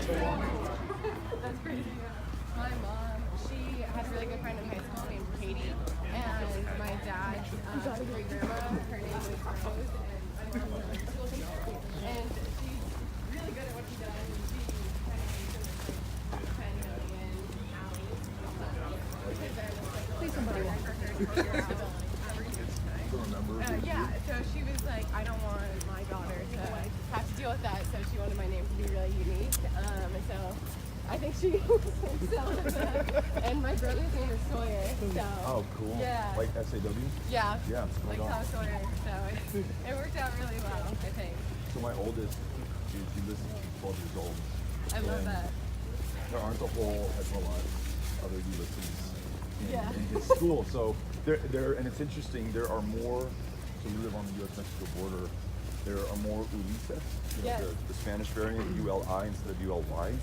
That's crazy. My mom, she had a really good friend in high school named Katie, and my dad's great grandma, her name was Rose, and she's really good at what she does. She kind of named her like 10 million alleys. Please somebody walk her yeah, so she was like, I don't want my daughter to have to deal with that, so she wanted my name to be really unique. And so I think she and my brother's name is Sawyer. So oh, cool. Yeah. Like SAW? Yeah. Yeah. Like Tom Sawyer. So it worked out really well, I think. So my oldest, she listens to 12 years old. I love that. There aren't a whole heck of a lot of other Ulysses in his school. So there, and it's interesting. There are more. So we live on the U.S.-Mexico border. There are more Ulises, the Spanish variant, ULI instead of ULY.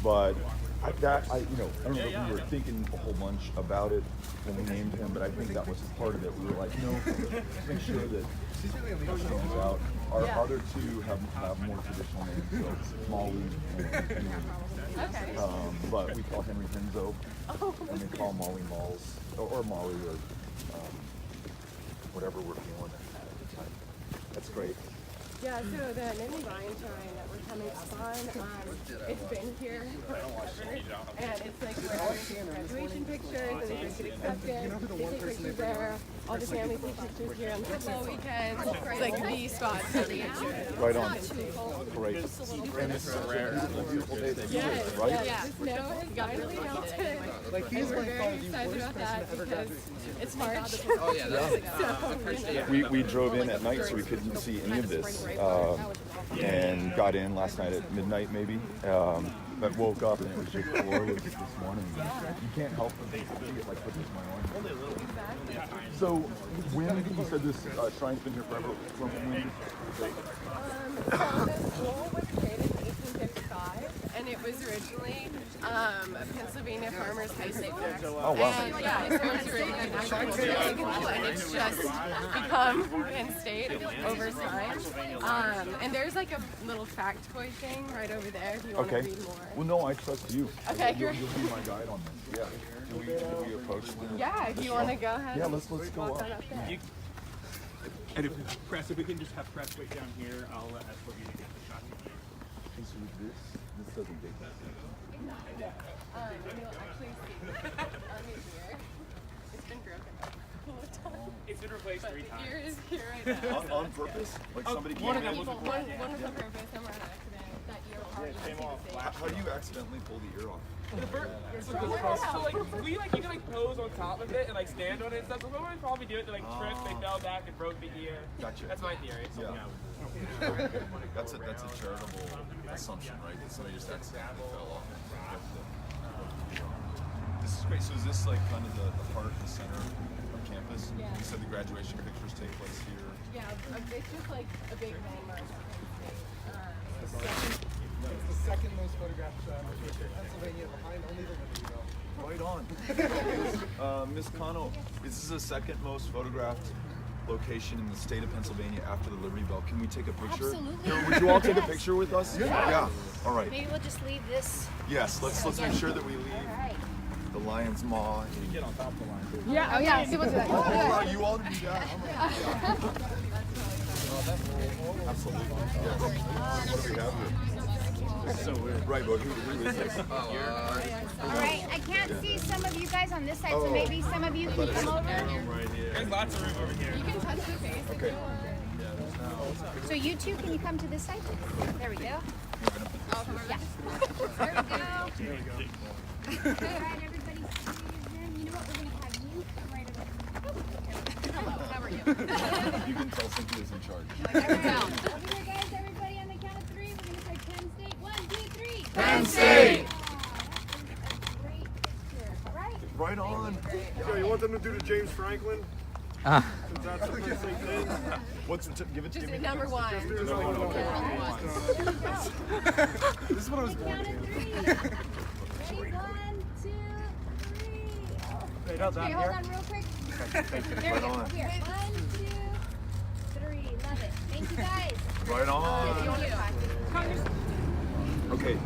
But I don't know if we were thinking a whole bunch about it when we named him, but I think that was part of it. We were like, let's make sure that stands out. Our other two have more traditional names, so Molly and Henry. Okay. But we call Henry Henzo, and they call Molly Malls, or Molly, or whatever we're feeling at the time. That's great. Yeah, so the Mini Vine Shrine that we're coming up on, it's been here forever, and it's like where graduation pictures, and they get accepted, they take pictures there, all the families take pictures here on football weekends, it's like the spot to be. Right on. Great. And it's a beautiful day that you live, right? Yeah, the snow has finally melted, and we're very excited about that because it's March. Oh yeah, that's We drove in at night so we couldn't see any of this, and got in last night at midnight maybe, but woke up and it was just glorious this morning. You can't help but see it like with this my arm. So when you said this shrine's been here forever, from when? So the school was created in 1855, and it was originally Pennsylvania Farmers High School. Oh wow! And yeah, so it's really an actual school, and it's just become Penn State over time. And there's like a little factoid thing right over there if you want to read more. Well, no, I trust you. Okay, you'll be my guide on this. Yeah. Can we approach them? Yeah, if you want to go ahead. Yeah, let's go up. And if we can just have press wait down here, I'll escort you to get the shot. Hey, so this doesn't take that. You'll actually see on the ear. It's been broken up a couple of times. It's been replaced 3 times. The ear is here right now. On purpose? Like somebody One came in? was on purpose, some were on accident. That ear part How do you accidentally pull the ear off? So like you can pose on top of it and like stand on it and stuff. So what would probably do it? They tripped, they fell back, and broke the ear. Gotcha. That's my theory. Yeah. That's a charitable assumption, right? That somebody just accidentally fell off. This is great. So is this like kind of the heart, the center of campus? Yeah. You said the graduation pictures take place here. Yeah, it's just like a big landmark. It's the second most photographed location in Pennsylvania, behind only the Liberty Bell. Right on. Ms. Cano, is this the second most photographed location in the state of Pennsylvania after the Liberty Bell? Can we take a picture? Absolutely. Would you all take a picture with us? Yeah. All right. Maybe we'll just leave this. Yes. Let's make sure that we leave All right. the lion's maw. Get on top of the line. Yeah, oh yeah, see what's that. We'll allow you all to do that. Absolutely. Yes. What do we have here? So weird. Right, but who is this? All right. I can't see some of you guys on this side, so maybe some of you can come over. There's lots of room over here. You can touch the face if you want. So you two, can you come to this side? There we go. Yeah. There we go. All right, everybody. You know what? We're gonna have you come right over. Hello, how are you? You can tell Cynthia's in charge. Over here, guys. Everybody on the count of 3. We're gonna say Penn State. 1, 2, 3. Penn State! That's a great picture. All right. Right on. Yo, you want them to do the James Franklin? Since that's the Penn State thing. Give it to Just me. number 1. This is what I was Count going of 3. Ready? 1, 2, 3. to. Okay, hold on real quick. There we Right go. on. Here. 1, 2, 3. Love it. Thank you guys. Right on. Thank you. Okay.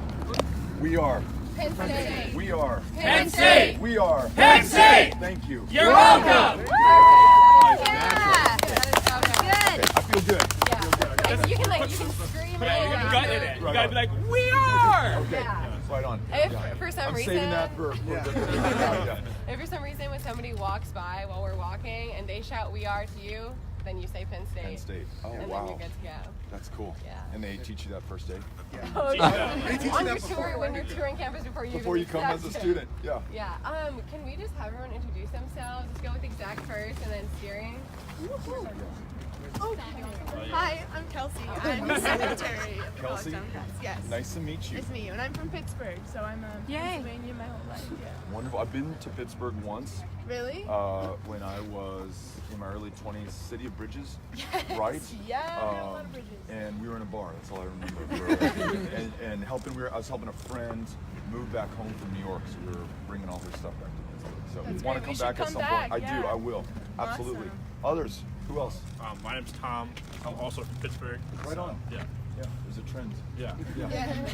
We are. Penn State. We are. Penn State! We are. Penn State! Thank you. You're welcome! Yeah. That is so good. I feel good. Yeah. Like, you can scream Yeah, it. you gotta gut in it. You Right gotta on. be like, we are! Okay. Yeah. Right on. If Yeah. for some I'm reason, saving that for yeah. if for some reason when somebody walks by while we're walking and they shout "We are" to you, then you say Penn State. Penn State. Oh, and then wow. you're good to go. That's cool. Yeah. And they teach you that first day? Oh, Teach yeah. them. On your tour, when you're touring campus before you Before you even come as a accept it. student. Yeah. Yeah. Can we just have everyone introduce themselves? Let's go with exact first and then steering. Hi, I'm Kelsey. I'm the secretary of Kelsey? College Town Press. Yes. Nice to meet you. It's me, and I'm from Pittsburgh, so I'm a Pennsylvania my whole life. Yeah. Wonderful. I've been to Pittsburgh once. Really? When I was in my early 20s, City of Bridges, right? Yeah, we have a lot of bridges. And we were in a bar. That's all I remember. and helping. I was helping a friend move back home from New York, so we were bringing all her stuff back to Pittsburgh. So That's we want to great. come We should back at come some back, point. I do. yeah. I will. Absolutely. Awesome. Others? Who else? My name's Tom. I'm also from Pittsburgh. Right on. Yeah. Yeah. There's a trend. Yeah. Yeah.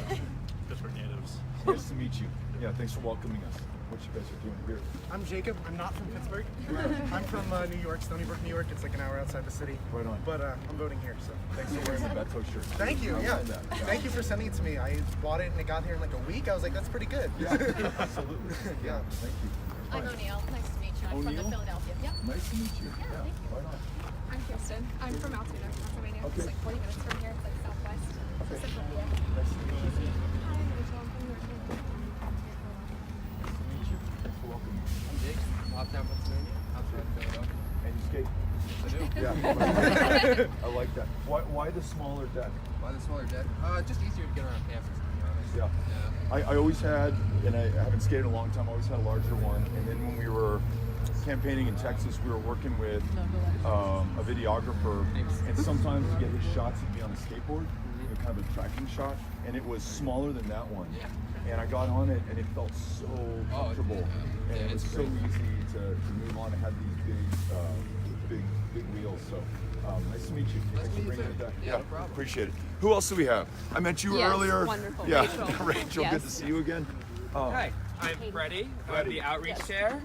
Pittsburgh natives. Nice to meet you. Yeah. Thanks for welcoming us. What you guys are doing here? I'm Jacob. I'm not from Pittsburgh. I'm from New York, Stony Brook, New York. It's like an hour outside the city. Right on. But I'm voting here, so. Thanks for wearing the Beto shirt. Thank you. I Yeah. love that. Yeah. Thank you for sending it to me. I bought it and it got here in like a week. I was like, that's pretty good. Yeah. Absolutely. Yeah. Thank you. I'm O'Neill. Nice to meet you. I'm from O'Neill? the Philadelphia. Yep. Nice to meet you. Yeah. thank you. Right on. I'm Kirsten. I'm from Altoona, Pennsylvania. Okay. It's like 40 minutes from here. It's like southwest. Okay. Just Sophia. Nice to meet you. Hi, I'm Rachel. I'm from New York. Nice to meet you. Thanks for welcoming me. I'm Jake, Lockdown, Pennsylvania, outside of Philadelphia. And you skate? I do. Yeah. I like that. Why the smaller deck? Why the smaller deck? Just easier to get around campus, to be honest. Yeah. I always had, and I haven't skated in a long time, I always had a larger one. And then when we were campaigning in Texas, we were working with a videographer, and sometimes to get his shots, he'd be on a skateboard, kind of a tracking shot, and it was smaller than that one. And I got on it, and it felt so comfortable, and it was so easy to move on. It had these big wheels. So nice to meet you. Thanks for bringing it back. Yeah, no problem. Appreciate it. Who else do we have? I met you Yes, earlier. wonderful. Yeah, Rachel. Rachel. Yes. Good to see you again. Hi, I'm Freddie. I'm the outreach chair,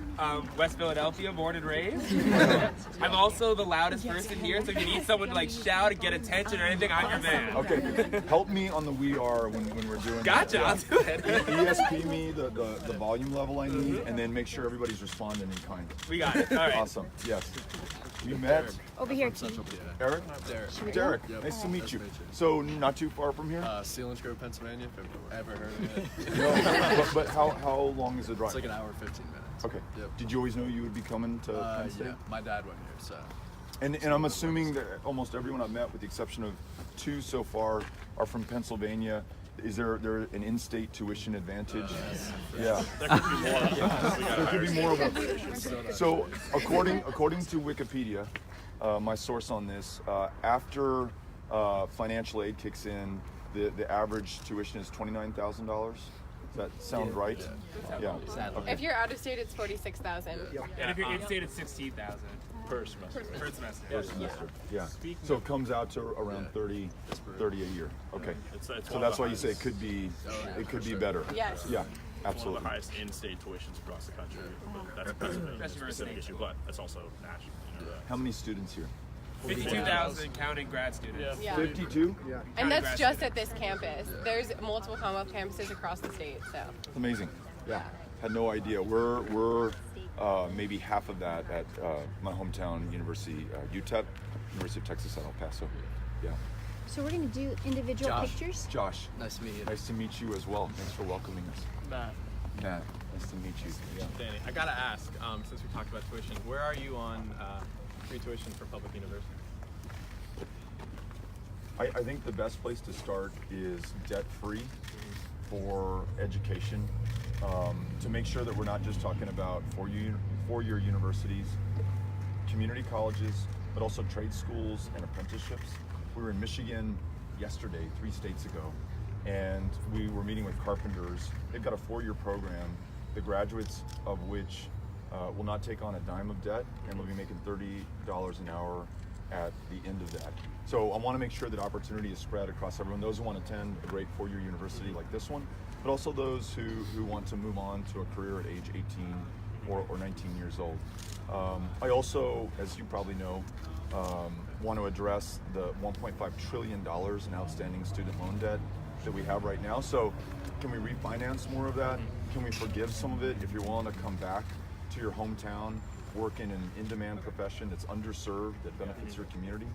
West Philadelphia, born and raised. I'm also the loudest person here, so if you need someone to like shout and get attention or anything, I'm your man. Okay, help me on the We Are when we're doing Gotcha, that. I'll do it. ESP me the volume level I need, and then make sure everybody's responding in kind. We got it. All right. Awesome. Yes. We met Over here, Eric. Derek. Nice to meet you. So not too far from here. Sealands Grove, Pennsylvania, if you've ever heard of it. No, but how long is the drive? It's like an hour, 15 minutes. Okay. Yep. Did you always know you would be coming to Penn State? Yeah, my dad went here, so. And I'm assuming that almost everyone I've met, with the exception of 2 so far, are from Pennsylvania. Is there an in-state tuition advantage? Yeah. There could be more of them. So according to Wikipedia, my source on this, after financial aid kicks in, the average tuition is $29,000. Does that sound right? Yeah. Okay. If you're out of state, it's 46,000. And if you're in state, it's 16,000 Per semester. per semester. Per semester. Yeah. So it comes out to around 30 a year. Okay. It's So one of that's the why you say highest- it could be better. Yes. Yeah. One of Absolutely. the highest in-state tuitions across the country. But that's a Pennsylvania specific issue, but it's also national. You know that. How many students here? 52,000 counting grad students. Yeah. 52? Yeah. And that's just at this campus. There's multiple Commonwealth campuses across the state, so. That's amazing. Yeah. Had no idea. We're maybe half of that at my hometown university, UTEP, University of Texas at El Paso. Yeah. So we're gonna do individual pictures. Josh. Nice to meet you. Nice to meet you as well. Thanks for welcoming us. Matt. Matt, nice to meet you. Yeah. Danny, I gotta ask, since we talked about tuition, where are you on free tuition for public universities? I think the best place to start is debt-free for education, to make sure that we're not just talking about four-year universities, community colleges, but also trade schools and apprenticeships. We were in Michigan yesterday, 3 states ago, and we were meeting with carpenters. They've got a 4-year program, the graduates of which will not take on a dime of debt, and will be making $30 an hour at the end of that. So I want to make sure that opportunity is spread across everyone. Those who want to attend a great 4-year university like this one, but also those who want to move on to a career at age 18 or 19 years old. I also, as you probably know, want to address the $1.5 trillion in outstanding student loan debt that we have right now. So can we refinance more of that? Can we forgive some of it if you're willing to come back to your hometown, work in an in-demand profession that's underserved, that benefits your community?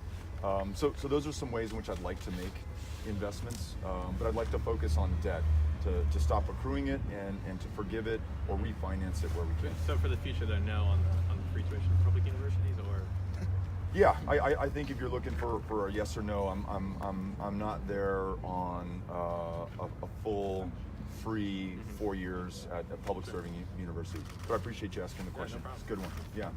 So those are some ways in which I'd like to make investments, but I'd like to focus on debt, to stop accruing it and to forgive it or refinance it where we can. So for the future, though, no on the free tuition for public universities, or? Yeah, I think if you're looking for a yes or no, I'm not there on a full free 4 years at a public serving university. But I appreciate you asking the question. No It's a good one. Yeah.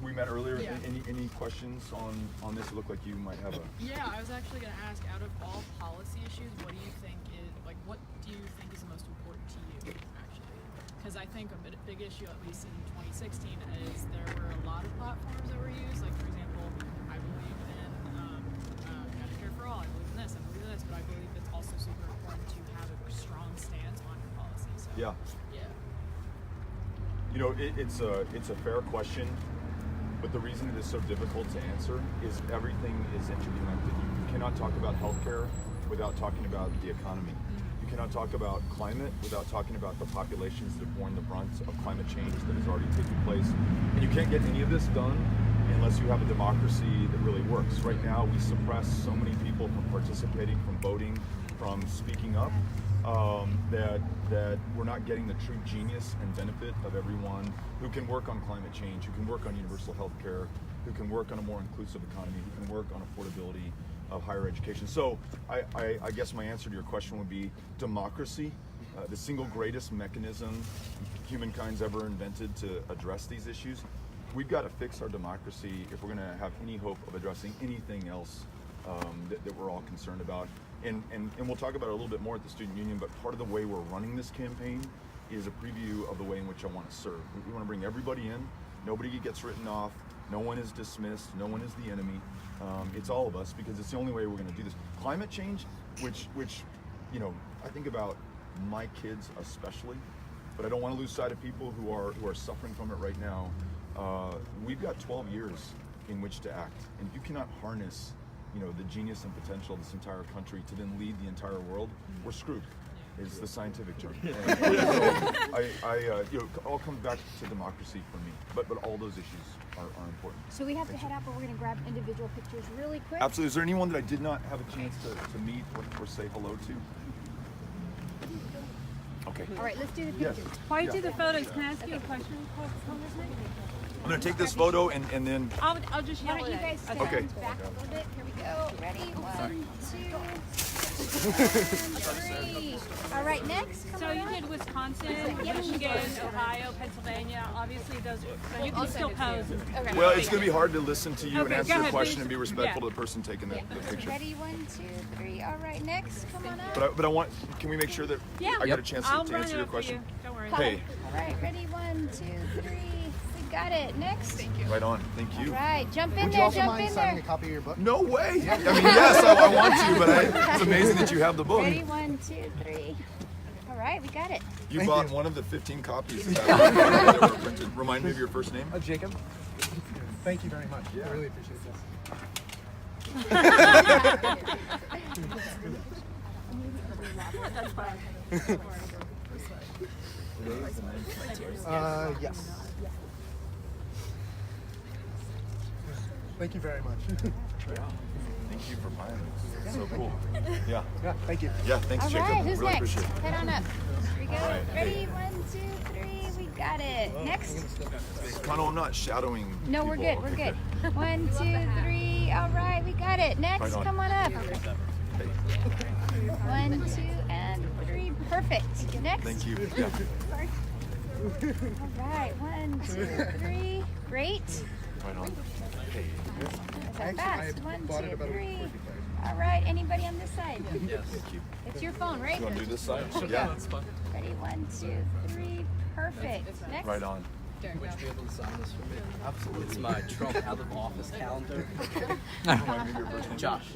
We met earlier. Yeah. Any questions on this? It looked like you might have a. Yeah, I was actually going to ask, out of all policy issues, what do you think is the most important to you, actually? Because I think a big issue, at least in 2016, is there were a lot of platforms that were used. Like, for example, I believe in Medicare for all. I believe in this. I believe in this. But I believe it's also super important to have a strong stance on your policy. So, Yeah. Yeah. You know, it's a fair question, but the reason it is so difficult to answer is everything is interconnected. You cannot talk about healthcare without talking about the economy. You cannot talk about climate without talking about the populations that have borne the brunt of climate change that has already taken place. And you can't get any of this done unless you have a democracy that really works. Right now, we suppress so many people from participating, from voting, from speaking up, that we're not getting the true genius and benefit of everyone who can work on climate change, who can work on universal health care, who can work on a more inclusive economy, who can work on affordability of higher education. So I guess my answer to your question would be democracy, the single greatest mechanism humankind's ever invented to address these issues. We've got to fix our democracy if we're going to have any hope of addressing anything else that we're all concerned about. And we'll talk about it a little bit more at the Student Union, but part of the way we're running this campaign is a preview of the way in which I want to serve. We want to bring everybody in. Nobody gets written off. No one is dismissed. No one is the enemy. It's all of us, because it's the only way we're going to do this. Climate change, which you know, I think about my kids especially, but I don't want to lose sight of people who are suffering from it right now. We've got 12 years in which to act, and if you cannot harness, you know, the genius and potential of this entire country to then lead the entire world, we're screwed. Is the scientific term. So you know, it all comes back to democracy for me. But all those issues are important. So we have to head out, but we're going to grab individual pictures really quick. Absolutely. Is there anyone that I did not have a chance to meet or say hello to? Okay. All right, let's do the pictures. While you do the photos, can I ask you a question? I'm going to take this photo and then. I'll just Why yell don't you it. guys stand Okay. back a little bit? Here we go. Ready? 1, 2, 3. All right, next. Come So on you up. did Wisconsin, Michigan, Ohio, Pennsylvania. Obviously, those. So you can still pose. Okay. Well, it's going to be hard to listen to you and Okay, answer go your ahead, question please. and be respectful Yeah. to the person taking the picture. Ready? 1, 2, 3. All right, next. Come on up. But I want. Can we make sure that Yeah. I got a chance I'll to run answer it your up for question? you. Don't worry. Hey, All right, ready? 1, 2, 3. We got it. Next. Thank you. right on. Thank you. All right, jump in Would you there. also Jump mind in signing there. a copy of your book? No way. I mean, yes, I want to, but it's amazing that you have the book. Ready? 1, 2, 3. All right, we got it. You bought one of the 15 copies that were printed. Remind me of your first name. Jacob. Thank you very much. I really appreciate this. Yes. Thank you very much. Thank you for buying this. So cool. Yeah. Yeah, thank you. Yeah, thanks, All Jacob. right, who's Really next? appreciate it. Head on up. Here we go. Ready? 1, 2, 3. We got it. Next. Connell, I'm not shadowing. No, we're people. good. We're Okay, good. 1, 2, 3. All right, we got it. Next, Right on. come on up. 1, 2, and 3. Perfect. Next. Thank you. Yeah. All right. 1, 2, 3. Great. Right on. That's fast. 1, 2, 3. All right. Anybody on this side? Yes. Thank you. It's your phone, right? You want to do this side? Yeah. Ready? 1, 2, 3. Perfect. Next. Right on. Would you be able to sign this for me? Absolutely. It's my Trump out of office calendar. Remind me of your first name. Josh.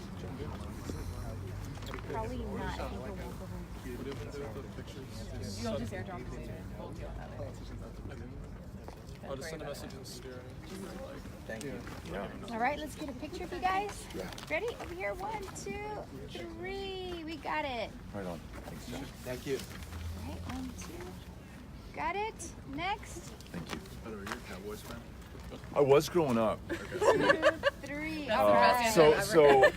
Probably not. You'll just airdrop it later. We'll deal with that later. I'll just send a message to Steer. Thank you. All right, let's get a picture of you guys. Ready? Over here. 1, 2, 3. We got it. Right on. Thanks, Jeff. Thank you. All right, 1, 2. Got it. Next. Thank you. By the way, you're a Cowboys fan? I was growing up. 2, 3. All right. So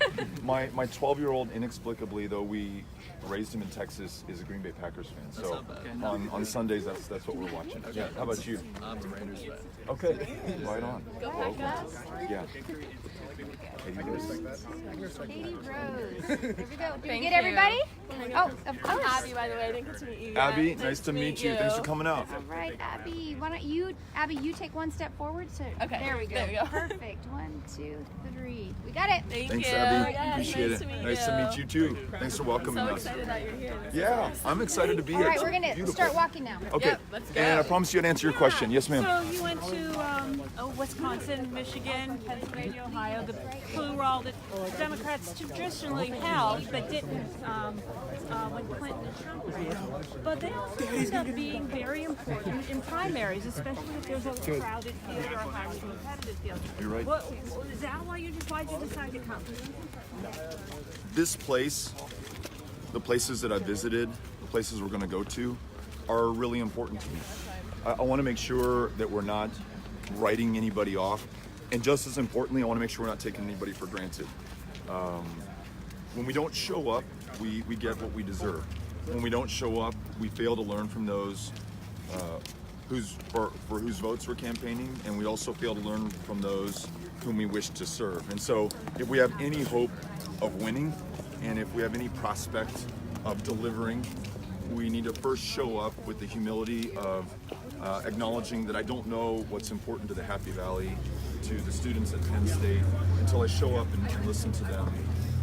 my 12-year-old, inexplicably, though we raised him in Texas, is a Green Bay Packers fan. So on Sundays, that's what we're watching. Yeah. How about you? I'm a Raiders fan. Okay. Right on. Go Packers. Yeah. Katie Rose. Katie Rose. There we go. Did we get everybody? Oh, of course. Abby, by the way, I didn't get to meet you. Abby, nice to meet you. Thanks for coming out. All right, Abby. Why don't you, Abby, you take one step forward. So Okay, there we go. there we go. Perfect. 1, 2, 3. We got it. Thanks, Abby. Appreciate it. Nice to meet you too. Thanks for welcoming us. Excited that you're here. Yeah, I'm excited to be All here. right, It's we're gonna beautiful. start walking now. Okay. let's go. And I promise you I'd answer your question. Yes, ma'am. So you went to Wisconsin, Michigan, Pennsylvania, Ohio, the blue were all the Democrats traditionally held, but didn't when Clinton and Trump ran. But they also end up being very important in primaries, especially if there's a crowded field or a highly competitive field. You're right. Is that why'd you decide to come? This place, the places that I visited, the places we're going to go to, are really important to me. I want to make sure that we're not writing anybody off, and just as importantly, I want to make sure we're not taking anybody for granted. When we don't show up, we get what we deserve. When we don't show up, we fail to learn from those for whose votes we're campaigning, and we also fail to learn from those whom we wish to serve. And so, if we have any hope of winning, and if we have any prospect of delivering, we need to first show up with the humility of acknowledging that I don't know what's important to the Happy Valley, to the students at Penn State, until I show up and listen to them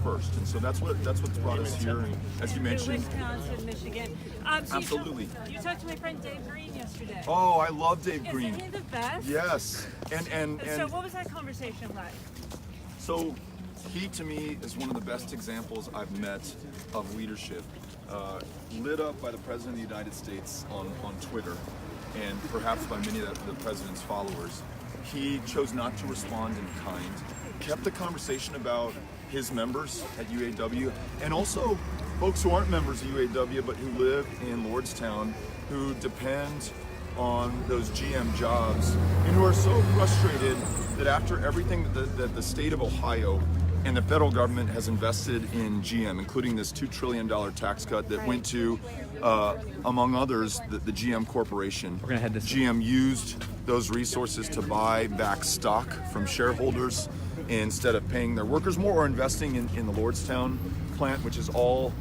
first. And so that's what's brought us here. As you mentioned, Wisconsin, Michigan. So absolutely. You talked to my friend Dave Green yesterday. Oh, I love Dave Green. Isn't he the best? Yes. And So what was that conversation like? so he, to me, is one of the best examples I've met of leadership. Lit up by the President of the United States on Twitter, and perhaps by many of the President's followers. He chose not to respond in kind, kept the conversation about his members at UAW, and also folks who aren't members of UAW but who live in Lordstown, who depend on those GM jobs, and who are so frustrated that after everything that the state of Ohio and the federal government has invested in GM, including this $2 trillion tax cut that went to, among others, the GM Corporation. We're gonna head this way. GM used those resources to buy back stock from shareholders instead of paying their workers more, or investing in the Lordstown plant, which is all,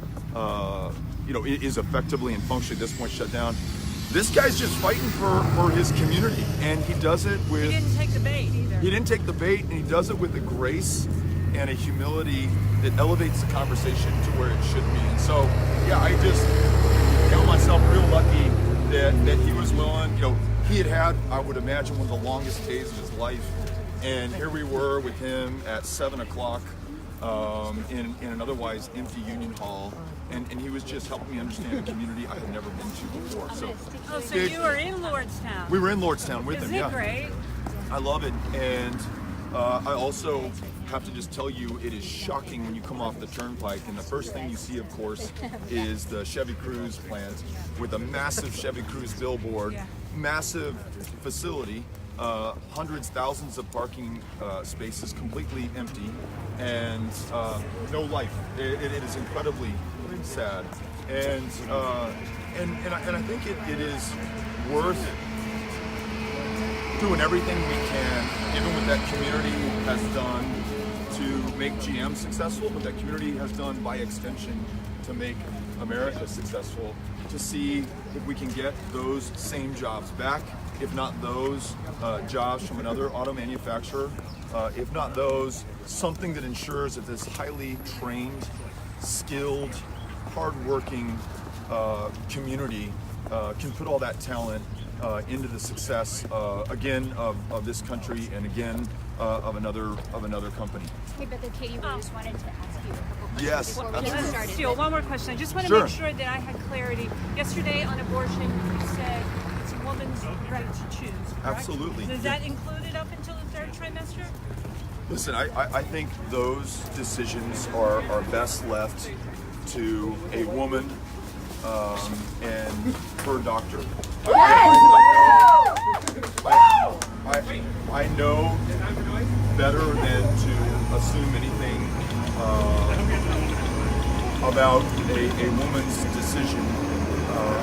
is effectively and functionally at this point shut down. This guy's just fighting for his community, and he does it with... He didn't take the bait either. He didn't take the bait, and he does it with a grace and a humility that elevates the conversation to where it should be. And so, yeah, I just count myself real lucky that he was willing. He had, I would imagine, one of the longest days of his life, and here we were with him at 7 o'clock in an otherwise empty union hall, and he was just helping me understand a community I had never been to before. So you were in Lordstown. We were in Lordstown with him. Isn't it great? I love it, and I also have to just tell you, it is shocking when you come off the turnpike, and the first thing you see, of course, is the Chevy Cruze plant with a massive Chevy Cruze billboard, massive facility, hundreds, thousands of parking spaces completely empty, and no life. It is incredibly sad, and I think it is worth doing everything we can, even what that community has done to make GM successful, what that community has done by extension to make America successful, to see if we can get those same jobs back, if not those jobs from another auto manufacturer, if not those, something that ensures that this highly trained, skilled, hardworking community can put all that talent into the success again of this country, and again of another company. Hey, but Katie Rose wanted to ask you a couple Yes. Let's steal one more question. I just want to Sure. make sure that I had clarity. Yesterday on abortion, you said it's a woman's right to choose. Correct? Absolutely. Is that included up until the third trimester? Listen, I think those decisions are best left to a woman and her doctor. I know better than to assume anything about a woman's decision,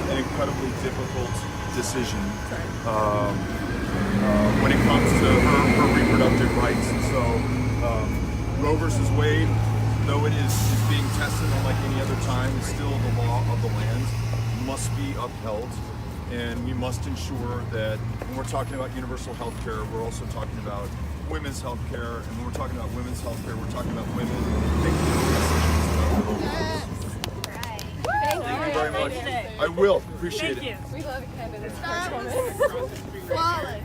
an incredibly difficult decision when it comes to her reproductive rights. And so Roe versus Wade, though it is being tested unlike any other time, is still the law of the land, must be upheld. And we must ensure that when we're talking about universal health care, we're also talking about women's health care. And when we're talking about women's health care, we're talking about women making decisions about their own bodies. Thank you very much. I will. Appreciate Thank you. it. We love Canada's first woman.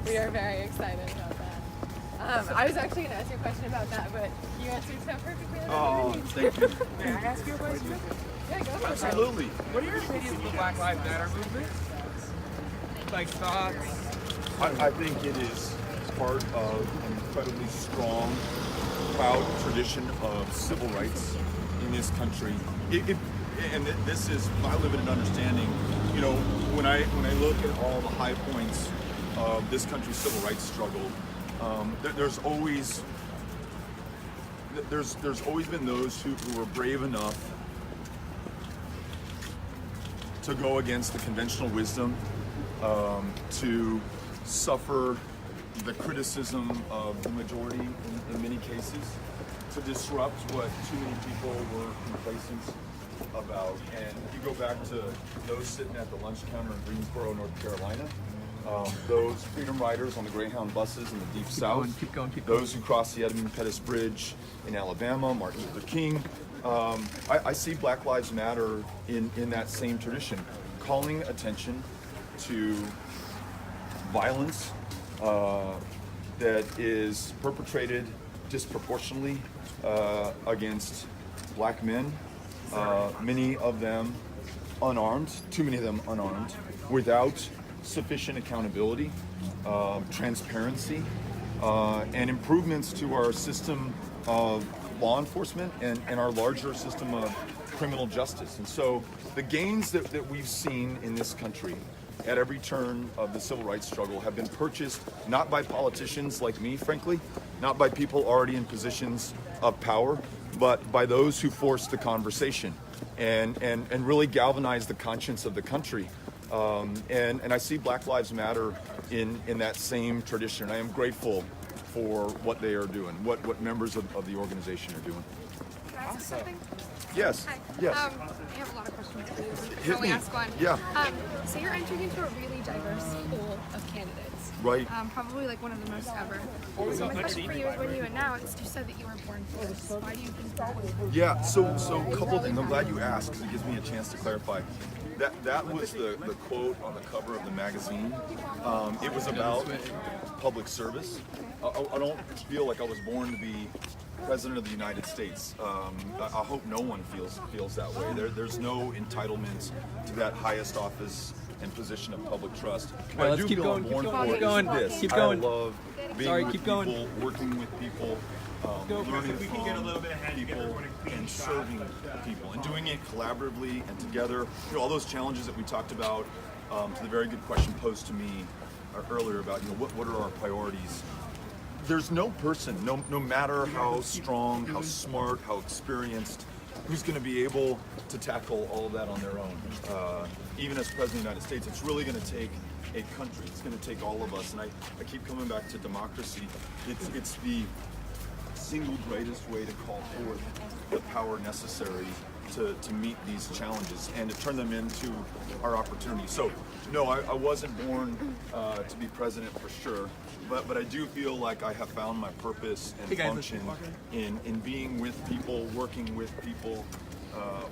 We are very excited about that. I was actually going to ask you a question about that, but you answered so perfectly. Oh, thank you. May I ask you a question? Yeah, go for it. Absolutely. What are your opinions of the Black Lives Matter movement? Like thoughts? I think it is part of an incredibly strong, proud tradition of civil rights in this country. And this is my limited understanding. You know, when I look at all the high points of this country's civil rights struggle, there's always been those who were brave enough to go against the conventional wisdom, to suffer the criticism of the majority in many cases, to disrupt what too many people were complacent about. And you go back to those sitting at the lunch counter in Greensboro, North Carolina, those freedom riders on the Greyhound buses in the Deep South, Keep going. those who crossed the Edmund Pettus Bridge in Alabama, Martin Luther King. I see Black Lives Matter in that same tradition, calling attention to violence that is perpetrated disproportionately against black men, many of them unarmed, too many of them unarmed, without sufficient accountability, transparency, and improvements to our system of law enforcement and our larger system of criminal justice. And so the gains that we've seen in this country at every turn of the civil rights struggle have been purchased not by politicians like me, frankly, not by people already in positions of power, but by those who forced the conversation and really galvanized the conscience of the country. And I see Black Lives Matter in that same tradition. I am grateful for what they are doing, what members of the organization are doing. Can I ask something? Yes. Hi. Yes. I have a lot of questions for you. Hit Can we me. ask one? Yeah. So you're entering into a really diverse pool of candidates. Right. Probably like one of the most ever. So my question for you is, when you announced, you said that you were born first. Why do you think that? Yeah, so a couple things. I'm glad you asked because it gives me a chance to clarify. That was the quote on the cover of the magazine. It was about public service. I don't feel like I was born to be President of the United States. I hope no one feels that way. There's no entitlement to that highest office and position of public trust. What I do feel I'm born for is this. I love being with people, working with people, learning from people, and serving people, and doing it collaboratively and together. You know, all those challenges that we talked about, to the very good question posed to me earlier about, you know, what are our priorities? There's no person, no matter how strong, how smart, how experienced, who's going to be able to tackle all of that on their own. Even as President of the United States, it's really going to take a country. It's going to take all of us. And I keep coming back to democracy. It's the single greatest way to call forth the power necessary to meet these challenges and to turn them into our opportunities. So, no, I wasn't born to be president for sure, but I do feel like I have found my purpose and function in being with people, working with people,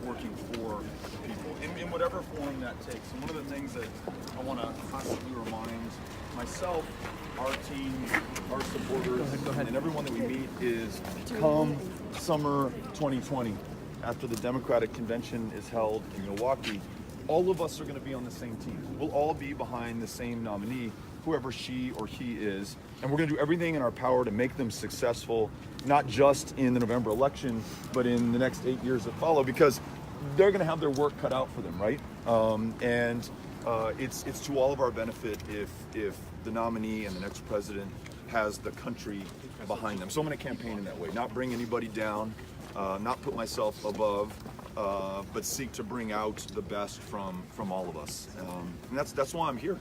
working for people, in whatever form that takes. And one of the things that I want to constantly remind myself, our team, our supporters, and everyone that we meet is come summer 2020. after the Democratic convention is held in Milwaukee, all of us are going to be on the same team. We'll all be behind the same nominee, whoever she or he is, and we're going to do everything in our power to make them successful, not just in the November election, but in the next 8 years that follow, because they're going to have their work cut out for them, right? It's to all of our benefit if the nominee and the next president has the country behind them. So I'm going to campaign in that way, not bring anybody down, not put myself above, but seek to bring out the best from all of us, and that's why I'm here.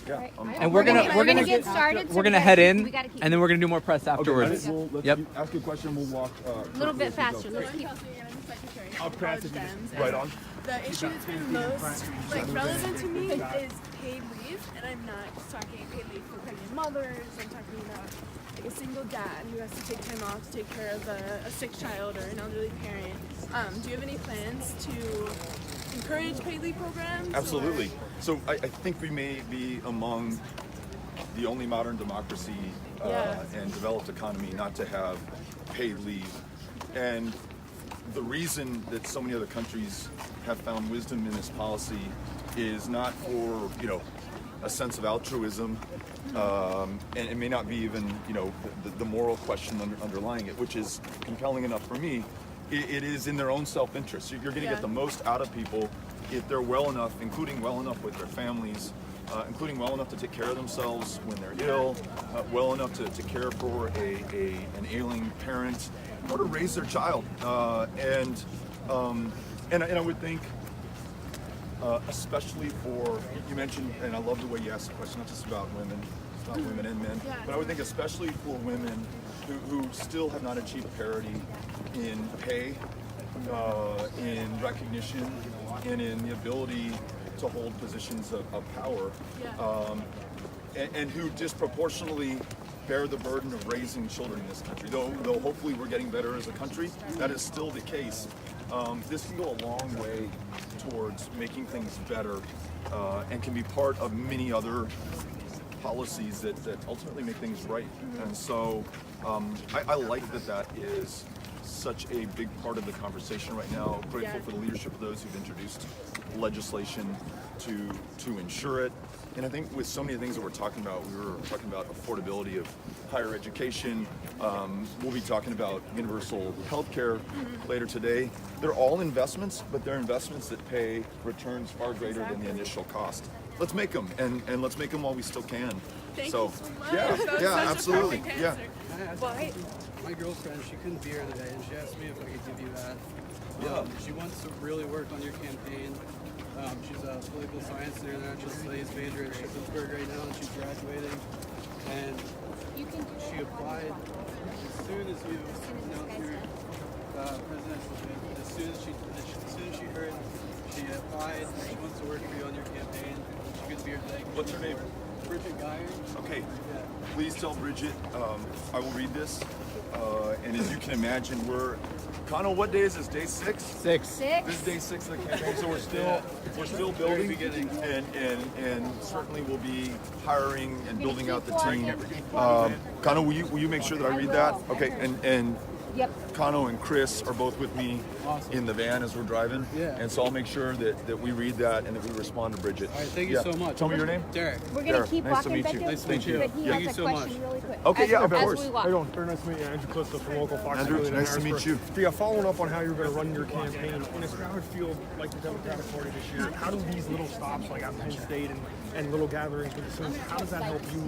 Yeah, Right. And we're gonna get started. So we're gonna head in, and then we're gonna do more press afterwards. Okay, let's Yep. ask you a question. We'll walk a little bit faster. Let's keep. right on. The issue that's been most relevant to me is paid leave, and I'm not just talking paid leave for pregnant mothers. I'm talking about like a single dad who has to take time off to take care of a sick child or an elderly parent. Do you have any plans to encourage paid leave programs? Absolutely. So I think we may be among the only modern democracy and developed economy not to have paid leave. And the reason that so many other countries have found wisdom in this policy is not for, a sense of altruism, and it may not be even, the moral question underlying it, which is compelling enough for me. It is in their own self-interest. So you're going to get the most out of people if they're well enough, including well enough with their families, including well enough to take care of themselves when they're ill, well enough to care for an ailing parent, or to raise their child. And I would think, especially for, you mentioned, and I love the way you asked the question, not just about women, it's not women and men, but I would think especially for women who still have not achieved parity in pay, in recognition, and in the ability to hold positions of power, and who disproportionately bear the burden of raising children in this country. Though hopefully we're getting better as a country, that is still the case. This can go a long way towards making things better, and can be part of many other policies that ultimately make things right. And so I like that is such a big part of the conversation right now. Grateful for the leadership of those who've introduced legislation to ensure it. And I think with so many things that we're talking about, we were talking about affordability of higher education. We'll be talking about universal health care later today. They're all investments, but they're investments that pay returns far greater than the initial cost. Let's make them, and let's make them while we still can. Thank you so much. Yeah, absolutely. Yeah. Why? My girlfriend, she couldn't be here today, and she asked me if I could give you that. She wants to really work on your campaign. She's a political science and international studies major at Pittsburgh right now, and she's graduating. And she applied as soon as you announced your presidential bid. As soon as she heard, she applied. She wants to work for you on your campaign. She couldn't be here today. What's her name? Bridget Geyer. Okay. Please tell Bridget I will read this. And as you can imagine, Connell, what day is this? Day 6? 6. This is day 6 of the campaign, so we're still building, and certainly we'll be hiring and building out the team. Connell, will you make sure that I read that? Okay, and Kano and Chris are both with me in the van as we're driving. And so I'll make sure that we read that and that we respond to Bridget. All right, thank you so much. Tell me your name? Derek. We're going to keep nice walking, to meet you. Beto. Nice to meet you. But he Thank has you a so question much. really quick. Okay, yeah, of As course. we walk. Very nice to meet you. Andrew Clifton from local Fox. Andrew, nice to meet you. So yeah, following up on how you're going to run your campaign in a crowded field like the Democratic Party this year, how do these little stops like at Penn State and little gatherings with the students, how does that help you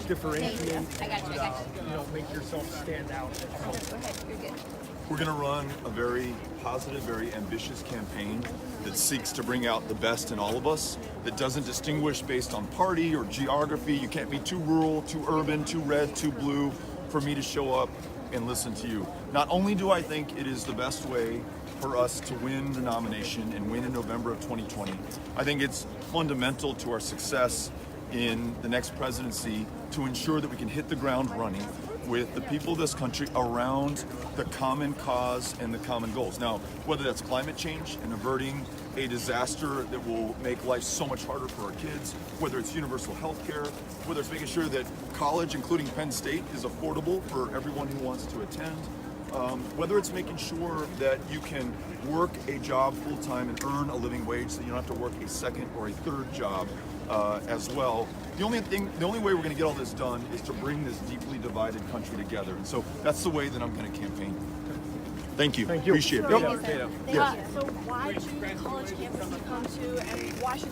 differentiate and make yourself stand out? Go ahead, you're good. We're going to run a very positive, very ambitious campaign that seeks to bring out the best in all of us, that doesn't distinguish based on party or geography. You can't be too rural, too urban, too red, too blue for me to show up and listen to you. Not only do I think it is the best way for us to win the nomination and win in November of 2020, I think it's fundamental to our success in the next presidency to ensure that we can hit the ground running with the people of this country around the common cause and the common goals. Now, whether that's climate change and averting a disaster that will make life so much harder for our kids, whether it's universal health care, whether it's making sure that college, including Penn State, is affordable for everyone who wants to attend, whether it's making sure that you can work a job full-time and earn a living wage so you don't have to work a second or a third job as well. The only way we're going to get all this done is to bring this deeply divided country together. And so that's the way that I'm going to campaign. Thank you. Thank you. Appreciate it. Yes. So why do college campuses come to, and why should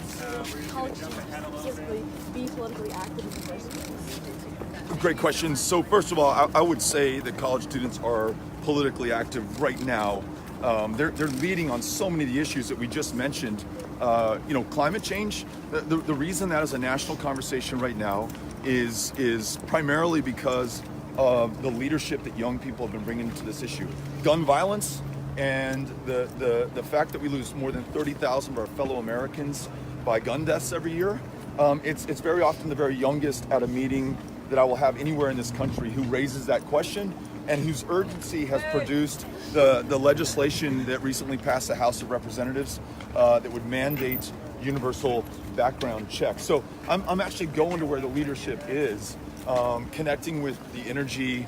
college students specifically be politically active in the first place? Great question. So first of all, I would say that college students are politically active right now. They're leading on so many of the issues that we just mentioned. Climate change. The reason that is a national conversation right now is primarily because of the leadership that young people have been bringing to this issue. Gun violence and the fact that we lose more than 30,000 of our fellow Americans by gun deaths every year. It's very often the very youngest at a meeting that I will have anywhere in this country who raises that question and whose urgency has produced the legislation that recently passed the House of Representatives that would mandate universal background checks. So I'm actually going to where the leadership is, connecting with the energy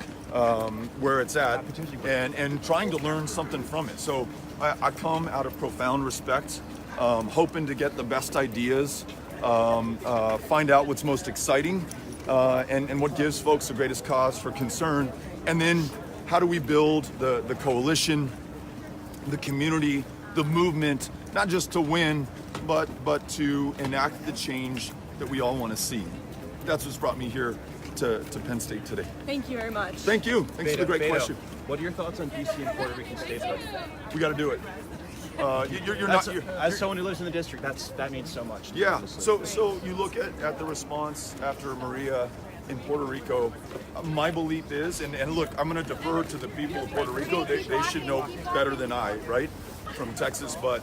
where it's at, and trying to learn something from it. So I come out of profound respect, hoping to get the best ideas, find out what's most exciting, and what gives folks the greatest cause for concern. And then how do we build the coalition, the community, the movement, not just to win, but to enact the change that we all want to see. That's what's brought me here to Penn State today. Thank you very much. Thank you. Thanks for the great question. What are your thoughts on DC and Puerto Rican statehood? We got to do it. As someone who lives in the district, that means so much. Yeah. So you look at the response after Maria in Puerto Rico. My belief is, and look, I'm going to defer to the people of Puerto Rico. They should know better than I, right, from Texas. But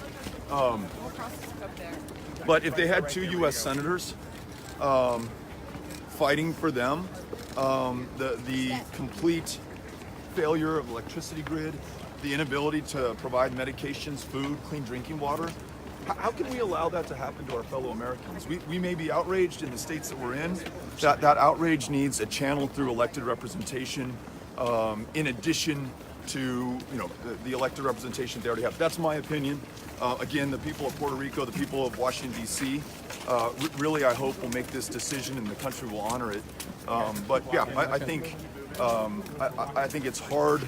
if they had 2 U.S. senators fighting for them, the complete failure of electricity grid, the inability to provide medications, food, clean drinking water. How can we allow that to happen to our fellow Americans? We may be outraged in the states that we're in. That outrage needs a channel through elected representation, in addition to the elected representation they already have. That's my opinion. Again, the people of Puerto Rico, the people of Washington, D.C., really I hope will make this decision and the country will honor it. But yeah, I think it's hard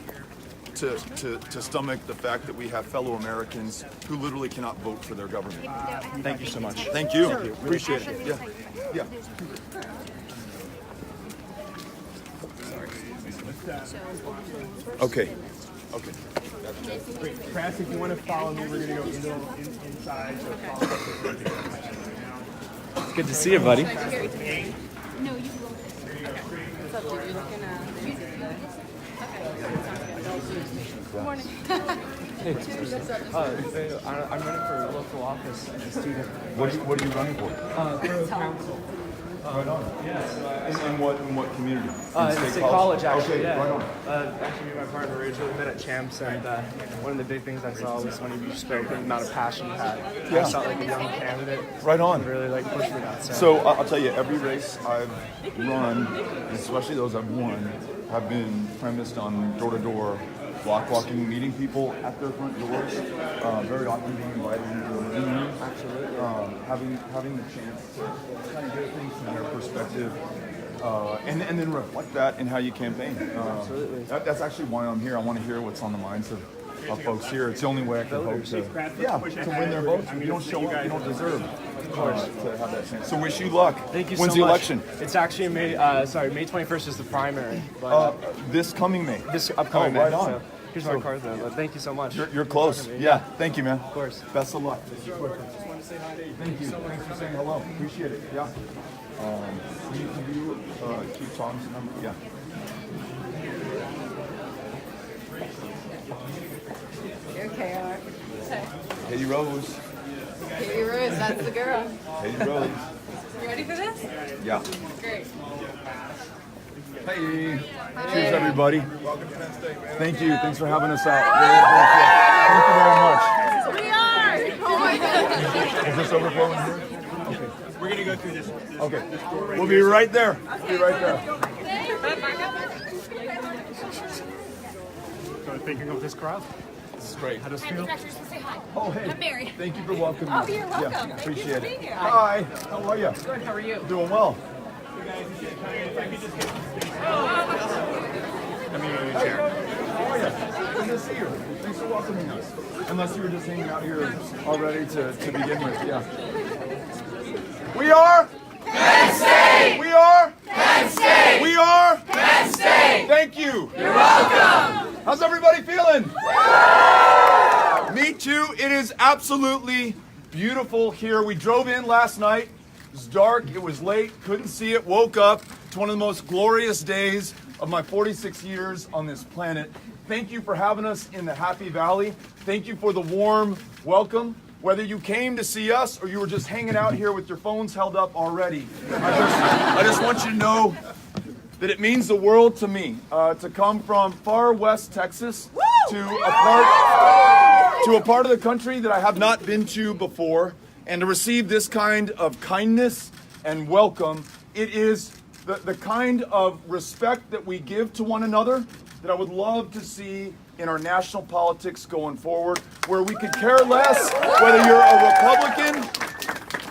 to stomach the fact that we have fellow Americans who literally cannot vote for their government. Thank you so much. Thank you. Appreciate it. Yeah. Okay. Great. Crass, if you want to follow me, we're going to go inside. So follow me. It's good to see you, buddy. No, you can go. What's up, dude? You're looking at music today. Good morning. I'm running for local office as a student. What are you running for? For council. Right on. Yeah. In what community? In State College, actually. Okay, yeah. right on. Actually, me and my partner Rachel, we met at Champs, and one of the big things I saw was when you spoke and the amount of passion you had. Yeah. I saw like a young candidate. Right on. Really like pushed for that. So I'll tell you, every race I've run, especially those I've won, have been premised on door-to-door, block walking, meeting people at their front doors, very often being invited into the living room. Absolutely. Having the chance to kind of get things from their perspective, and then reflect that in how you campaign. Absolutely. That's actually why I'm here. I want to hear what's on the minds of folks here. It's the only way I can hope to win their votes. If you don't show up, you don't deserve to have that chance. So wish you luck. Thank you When's so the much. election? It's actually May 21st is the primary. But, this coming May. this upcoming May. right on. So here's my card though. But thank you so much. You're close. Yeah. Thank you, man. Of course. Best of luck. Just want to say hi to you. Thank you. Thanks for saying hello. Appreciate it. Yeah. Can you keep Tom's number? Yeah. Okay, all right. Katie Rose. Katie Rose, that's the girl. Katie Rose. You ready for this? Yeah. Great. Hey. Cheers, everybody. Welcome to Penn State, man. Thank you. Thanks for having us out. Thank you very much. We are! Oh my God. Is this overflowing here? Okay. We're gonna go through this. Okay. We'll be right there. We'll be right there. thinking of this crowd? This is great. How does it And feel? the directors will say hi. Oh, hey. I'm Mary. Thank you for welcoming Oh, me. you're welcome. Yeah, Thank you appreciate for it. being here. Hi. How are you? Good, how are you? Doing well. How are you? Good to see you. Thanks for welcoming us. Unless you were just hanging out here already to begin with, yeah. We are Penn State! We are Penn State! We are Penn State! Thank you. You're welcome. How's everybody feeling? Me too. It is absolutely beautiful here. We drove in last night. It was dark. It was late. Couldn't see it. Woke up. It's one of the most glorious days of my 46 years on this planet. Thank you for having us in the Happy Valley. Thank you for the warm welcome. Whether you came to see us or you were just hanging out here with your phones held up already, I just want you to know that it means the world to me to come from far west Texas to a part of the country that I have not been to before, and to receive this kind of kindness and welcome. It is the kind of respect that we give to one another that I would love to see in our national politics going forward, where we could care less whether you're a Republican,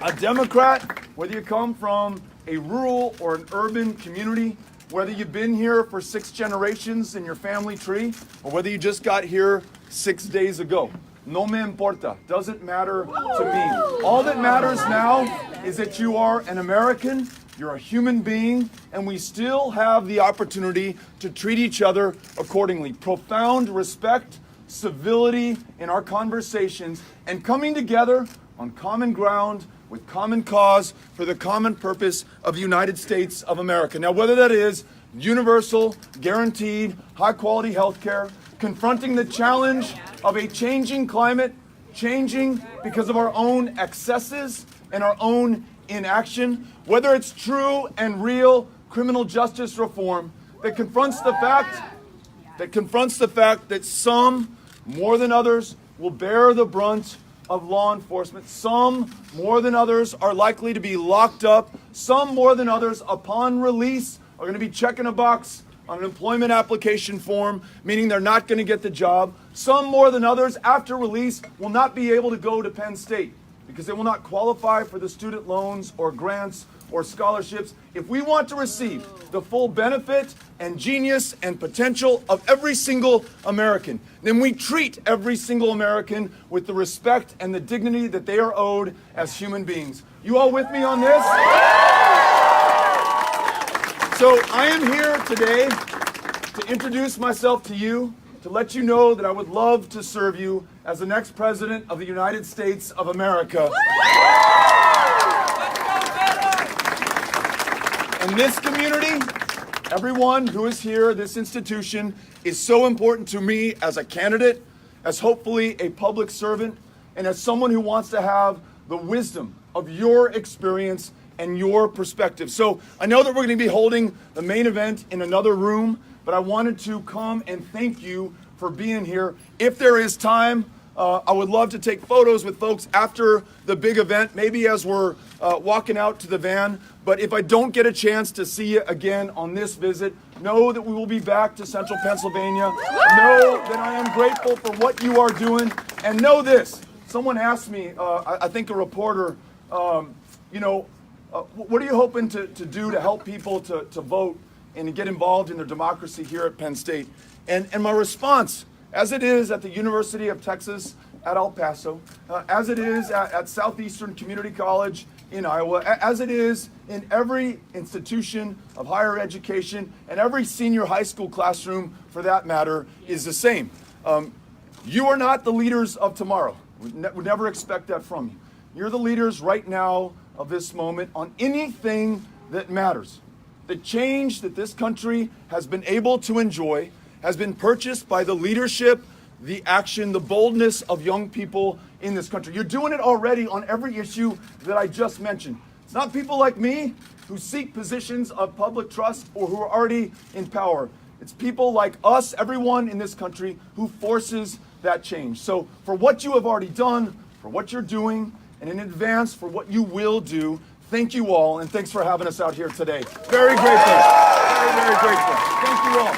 a Democrat, whether you come from a rural or an urban community, whether you've been here for 6 generations in your family tree, or whether you just got here 6 days ago. No me importa. Doesn't matter to me. All that matters now is that you are an American, you're a human being, and we still have the opportunity to treat each other accordingly. Profound respect, civility in our conversations, and coming together on common ground with common cause for the common purpose of the United States of America. Now, whether that is universal, guaranteed, high-quality health care, confronting the challenge of a changing climate, changing because of our own excesses and our own inaction, whether it's true and real criminal justice reform that confronts the fact that some, more than others, will bear the brunt of law enforcement. Some, more than others, are likely to be locked up. Some, more than others, upon release, are going to be checking a box on an employment application form, meaning they're not going to get the job. Some, more than others, after release, will not be able to go to Penn State because they will not qualify for the student loans or grants or scholarships. If we want to receive the full benefit and genius and potential of every single American, then we treat every single American with the respect and the dignity that they are owed as human beings. You all with me on this? So I am here today to introduce myself to you, to let you know that I would love to serve you as the next president of the United States of America. And this community, everyone who is here, this institution, is so important to me as a candidate, as hopefully a public servant, and as someone who wants to have the wisdom of your experience and your perspective. So I know that we're going to be holding the main event in another room, but I wanted to come and thank you for being here. If there is time, I would love to take photos with folks after the big event, maybe as we're walking out to the van. But if I don't get a chance to see you again on this visit, know that we will be back to Central Pennsylvania. Know that I am grateful for what you are doing. And know this, someone asked me, I think a reporter, what are you hoping to do to help people to vote and to get involved in their democracy here at Penn State? And my response, as it is at the University of Texas at El Paso, as it is at Southeastern Community College in Iowa, as it is in every institution of higher education and every senior high school classroom for that matter, is the same. You are not the leaders of tomorrow. Would never expect that from you. You're the leaders right now of this moment on anything that matters. The change that this country has been able to enjoy has been purchased by the leadership, the action, the boldness of young people in this country. You're doing it already on every issue that I just mentioned. It's not people like me who seek positions of public trust or who are already in power. It's people like us, everyone in this country, who forces that change. So for what you have already done, for what you're doing, and in advance for what you will do, thank you all, and thanks for having us out here today. Very grateful. Very, very grateful. Thank you all.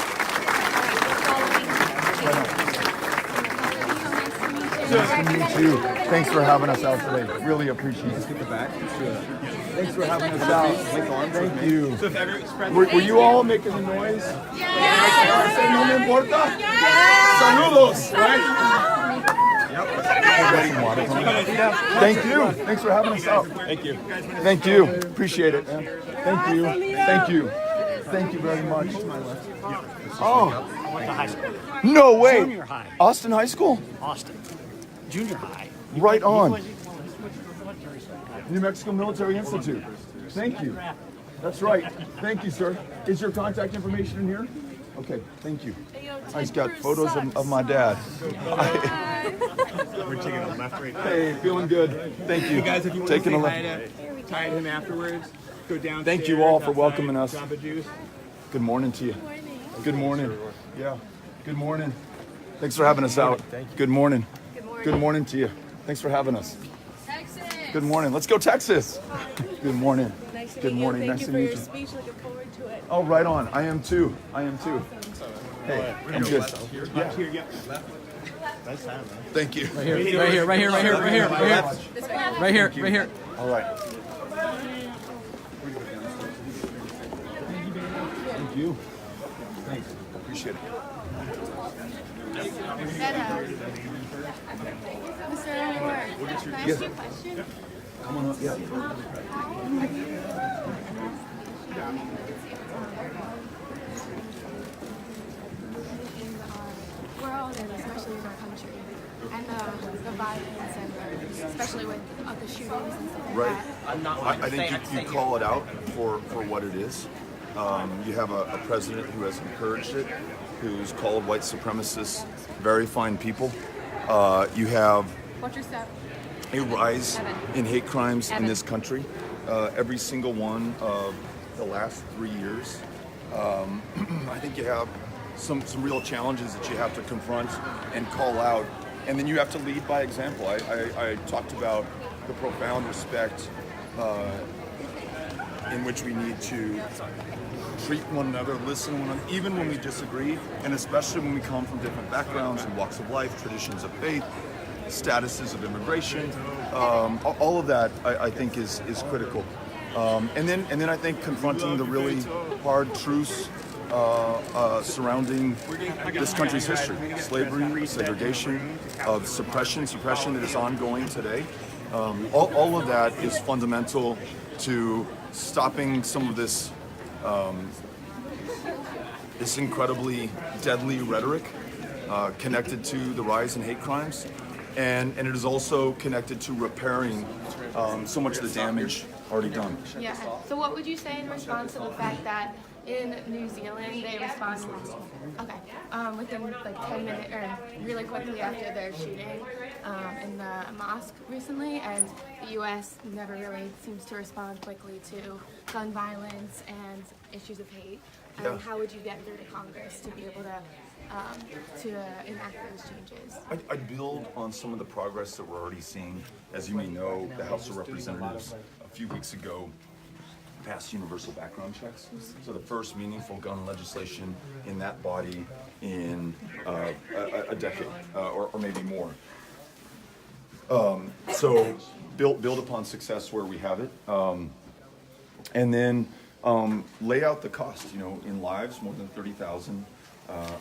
Nice to meet you. Thanks for having us out today. Really appreciate it. Let's get the back. Thanks for having us out. Thank you. Were you all making the noise? Yes. No me importa. Saludos. Right? Thank you. Thanks for having us out. Thank you. Thank you. Appreciate it, man. Thank you. Thank you. Thank you very much. Oh. I went to high school. No way. Junior high. Austin High School? Austin. Junior high. Right on. New Mexico Military Institute. Thank you. That's right. Thank you, sir. Is your contact information in here? Okay, thank you. I just got photos of my dad. We're taking a left right. Hey, feeling good. Thank you. You guys, if you want Taking to a say left. hi to him afterwards, go down. Thank you all for welcoming us. Jamba Juice. Good morning to you. Good morning. Yeah. Good morning. Thanks for having us out. Good morning. Good morning to you. Thanks for having us. Texas. Good morning. Let's go Texas. Good morning. Nice to Good meet morning. you. Thank Nice you to for meet your you. speech. Looking forward to it. Oh, right on. I am too. I am too. Hey, I'm good. Yeah. Nice time, man. Thank you. Right here, right here, right here, right here, right here, right here, right here. All right. Thank you. Thanks. Appreciate it. Beto. Mr. Moore, can I ask you a question? Come on up. Yeah. World and especially in our country, and the violence and especially with the shootings and stuff like Right. that. I think you call it out for what it is. You have a president who has encouraged it, who's called white supremacists very fine people. You have Watch your step. a rise in hate crimes in this country. Every single one of the last 3 years. I think you have some real challenges that you have to confront and call out, and then you have to lead by example. I talked about the profound respect in which we need to treat one another, listen to one another, even when we disagree, and especially when we come from different backgrounds and walks of life, traditions of faith, statuses of immigration. All of that I think is critical. And then I think confronting the really hard truths surrounding this country's history, slavery, segregation, of suppression that is ongoing today. All of that is fundamental to stopping some of this incredibly deadly rhetoric connected to the rise in hate crimes, and it is also connected to repairing so much of the damage already done. Yeah. So what would you say in response to the fact that in New Zealand they responded, within like 10 minutes or really quickly after their shooting in the mosque recently, and the U.S. never really seems to respond quickly to gun violence and issues of hate. Yeah. How would you get through to Congress to be able to enact those changes? I'd build on some of the progress that we're already seeing. As you may know, the House of Representatives a few weeks ago passed universal background checks. So the first meaningful gun legislation in that body in a decade, or maybe more. So build upon success where we have it, and then lay out the cost. In lives, more than 30,000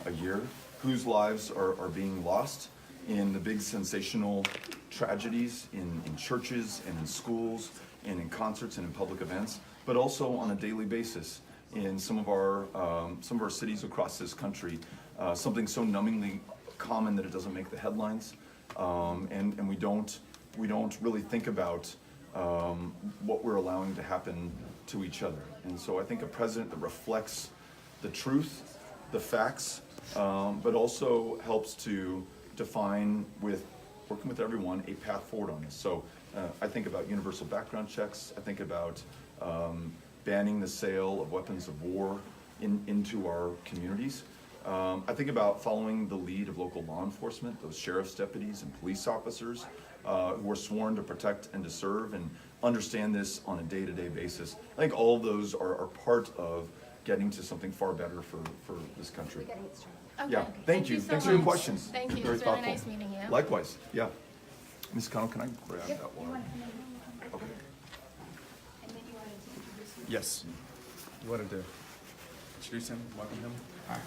a year, whose lives are being lost in the big sensational tragedies in churches and in schools and in concerts and in public events, but also on a daily basis in some of our cities across this country. Something so numbingly common that it doesn't make the headlines, and we don't really think about what we're allowing to happen to each other. And so I think a president that reflects the truth, the facts, but also helps to define, working with everyone, a path forward on this. So I think about universal background checks. I think about banning the sale of weapons of war into our communities. I think about following the lead of local law enforcement, those sheriff's deputies and police officers who are sworn to protect and to serve and understand this on a day-to-day basis. I think all of those are part of getting to something far better for this country. Okay. Yeah, thank you. So Thanks for your much. questions. Thank you. Very It's really thoughtful. nice meeting you. Likewise, yeah. Ms. Connell, can I grab that one? Okay. Yes. You wanted to introduce him, welcome him?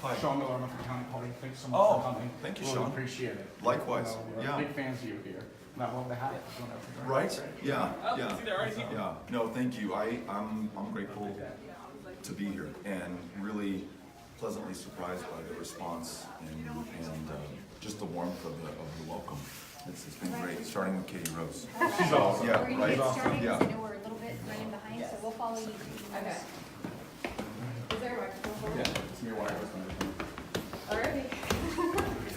Hi. Sean Miller, I'm from County Public. Thanks so much Oh, for coming. thank you, really Sean. Appreciate it. Likewise. We're Yeah. big fans of you here. Not one to have it. Right? Yeah. Oh, Yeah. see, there are already people. Yeah. No, thank you. I'm grateful to be here and really pleasantly surprised by the response and just the warmth of the welcome. It's been great, starting with Katie Rose. She's awesome. Yeah, We're right. gonna get started, Yeah. because I know we're a little bit running behind, so we'll follow you. Okay. Is there a microphone? Yeah, it's near wireless. Alrighty.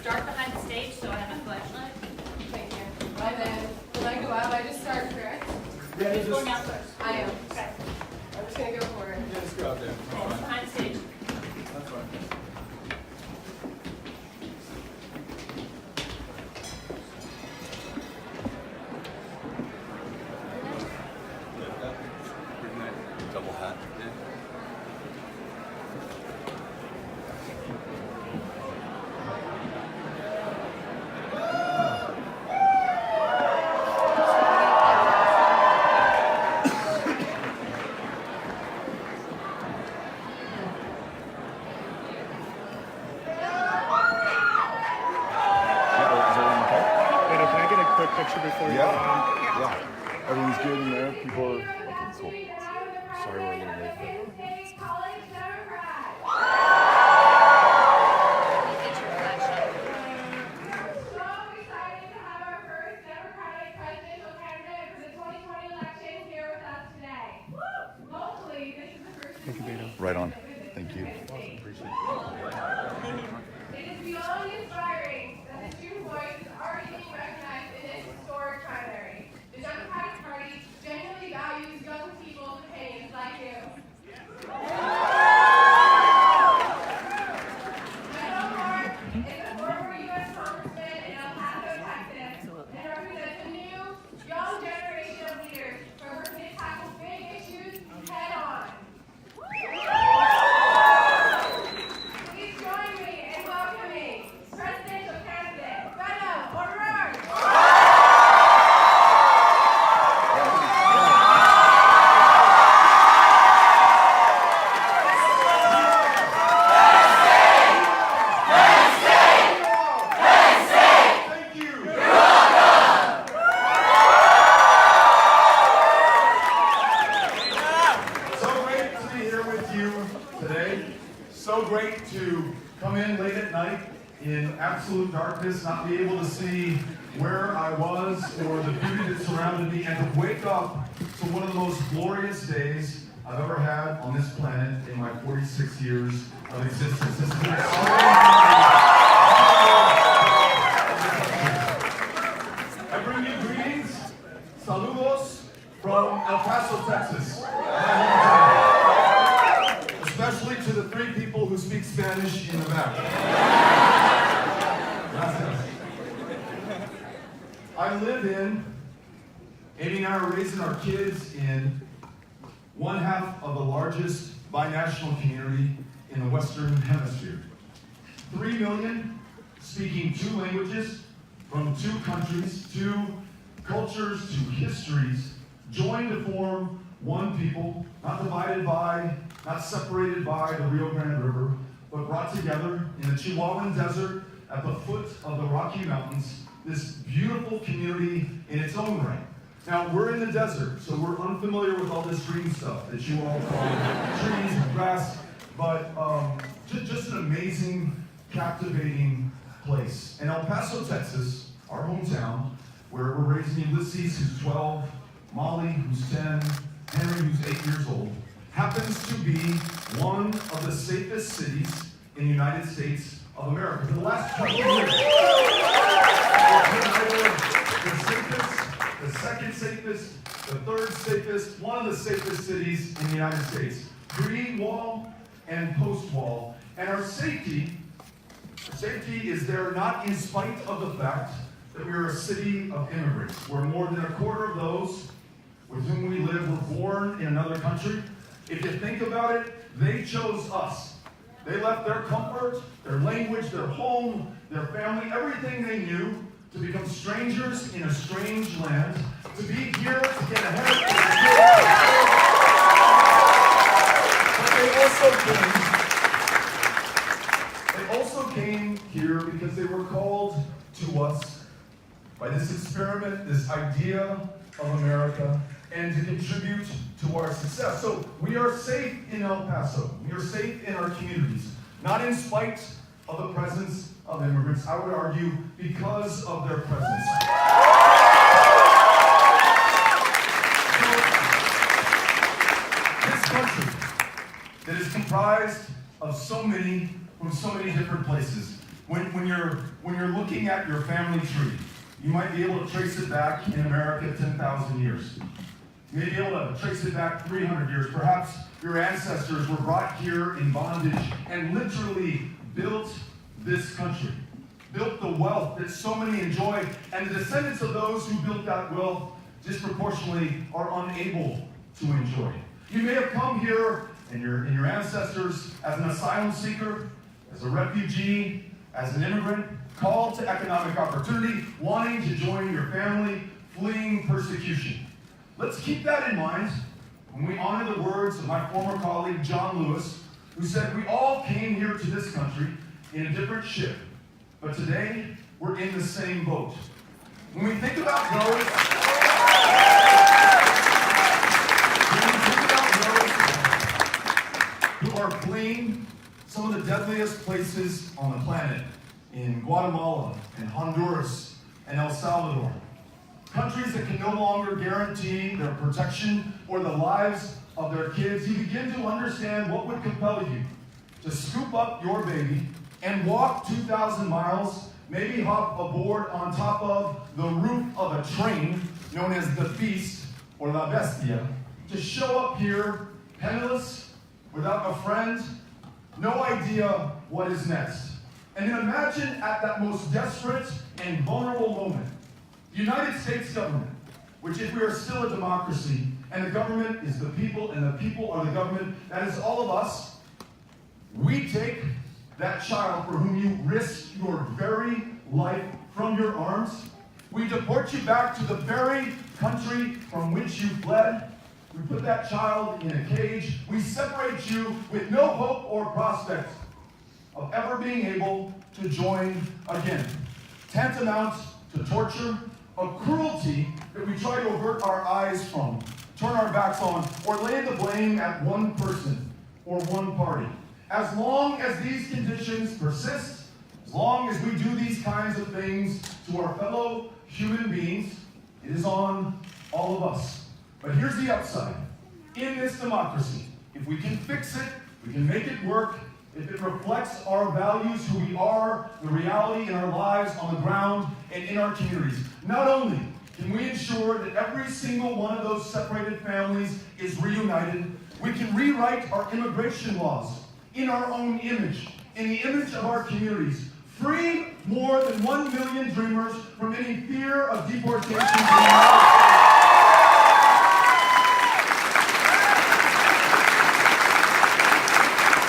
Start behind the stage so I have a flashlight. Thank you. And then, when I go out, I just start, correct? Yeah, Who's going out first? I am. Okay. I'm just gonna go for it. Yeah, just go out there. Okay, behind stage. That's fine. Double hat. Beto, can I get a quick picture before you go on? Yeah. Everyone's good in there. People are. Okay, cool. Sorry we're a little late. Thank you, Beto. Right on. Thank you. It is beyond inspiring that the student voice is already being recognized in this historic primary. The Democratic Party genuinely values young people's opinions like you. Beto is a former U.S. Congressman in El Paso, Texas, and represents a new, young generation of leaders who are working to tackle big issues head on. Please join me in welcoming presidential candidate Beto O'Rourke. So great to be here with you today. So great to come in late at night in absolute darkness, not be able to see where I was or the beauty that surrounded me, and to wake up to one of the most glorious days I've ever had on this planet in my 46 years of existence. This has been I bring you greetings, saludos from El Paso, Texas, my hometown, especially to the three people who speak Spanish in the back. Gracias. I live in, Amy and I are raising our kids in one half of the largest binational community in the Western Hemisphere. 3 million speaking 2 languages from 2 countries, 2 cultures, 2 histories, joined to form one people, not divided by, not separated by the Rio Grande River, but brought together in the Chihuahuan Desert at the foot of the Rocky Mountains, this beautiful community in its own right. Now, we're in the desert, so we're unfamiliar with all this green stuff that you all call trees and grass, but just an amazing, captivating place. And El Paso, Texas, our hometown, where we're raising Ulysses, who's 12, Molly, who's 10, Henry, who's 8 years old, happens to be one of the safest cities in the United States of America. For the last 20 years, it's been either the second safest, the third safest, one of the safest cities in the United States. Pre-wall and post-wall. And our safety is there not in spite of the fact that we are a city of immigrants, where more than a quarter of those with whom we live were born in another country. If you think about it, they chose us. They left their comfort, their language, their home, their family, everything they knew to become strangers in a strange land, to be here to get ahead of the But they also came here because they were called to us by this experiment, this idea of America, and to contribute to our success. So we are safe in El Paso. We are safe in our communities, not in spite of the presence of immigrants. I would argue because of their presence. So, this country that is comprised of so many from so many different places. When you're looking at your family tree, you might be able to trace it back in America 10,000 years. You may be able to trace it back 300 years. Perhaps your ancestors were brought here in bondage and literally built this country, built the wealth that so many enjoy, and the descendants of those who built that wealth disproportionately are unable to enjoy. You may have come here and your ancestors as an asylum seeker, as a refugee, as an immigrant, called to economic opportunity, wanting to join your family, fleeing persecution. Let's keep that in mind when we honor the words of my former colleague, John Lewis, who said, "We all came here to this country in a different ship, but today we're in the same boat." When we think about those who are fleeing some of the deadliest places on the planet, in Guatemala and Honduras and El Salvador, countries that can no longer guarantee their protection or the lives of their kids, you begin to understand what would compel you to scoop up your baby and walk 2,000 miles, maybe hop aboard on top of the roof of a train known as the Beast or La Bestia, to show up here penniless, without a friend, no idea what is next. And then imagine at that most desperate and vulnerable moment, the United States government, which if we are still a democracy, and the government is the people, and the people are the government, that is all of us, we take that child for whom you risked your very life from your arms, we deport you back to the very country from which you fled, we put that child in a cage, we separate you with no hope or prospect of ever being able to join again. Tantamount to torture, a cruelty that we try to avert our eyes from, turn our backs on, or lay the blame at one person or one party. As long as these conditions persist, as long as we do these kinds of things to our fellow human beings, it is on all of us. But here's the upside. In this democracy, if we can fix it, we can make it work, if it reflects our values, who we are, the reality in our lives on the ground and in our communities, not only can we ensure that every single one of those separated families is reunited, we can rewrite our immigration laws in our own image, in the image of our communities, free more than 1 million dreamers from any fear of deportation to the United States.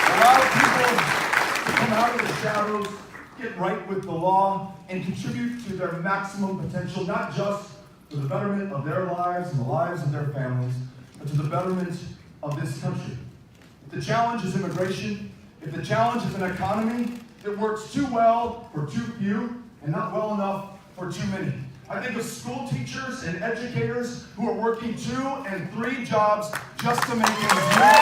Allow people to come out of the shadows, get right with the law, and contribute to their maximum potential, not just to the betterment of their lives and the lives of their families, but to the betterment of this country. If the challenge is immigration, if the challenge is an economy that works too well for too few and not well enough for too many, I think of school teachers and educators who are working 2 and 3 jobs just to make ends meet.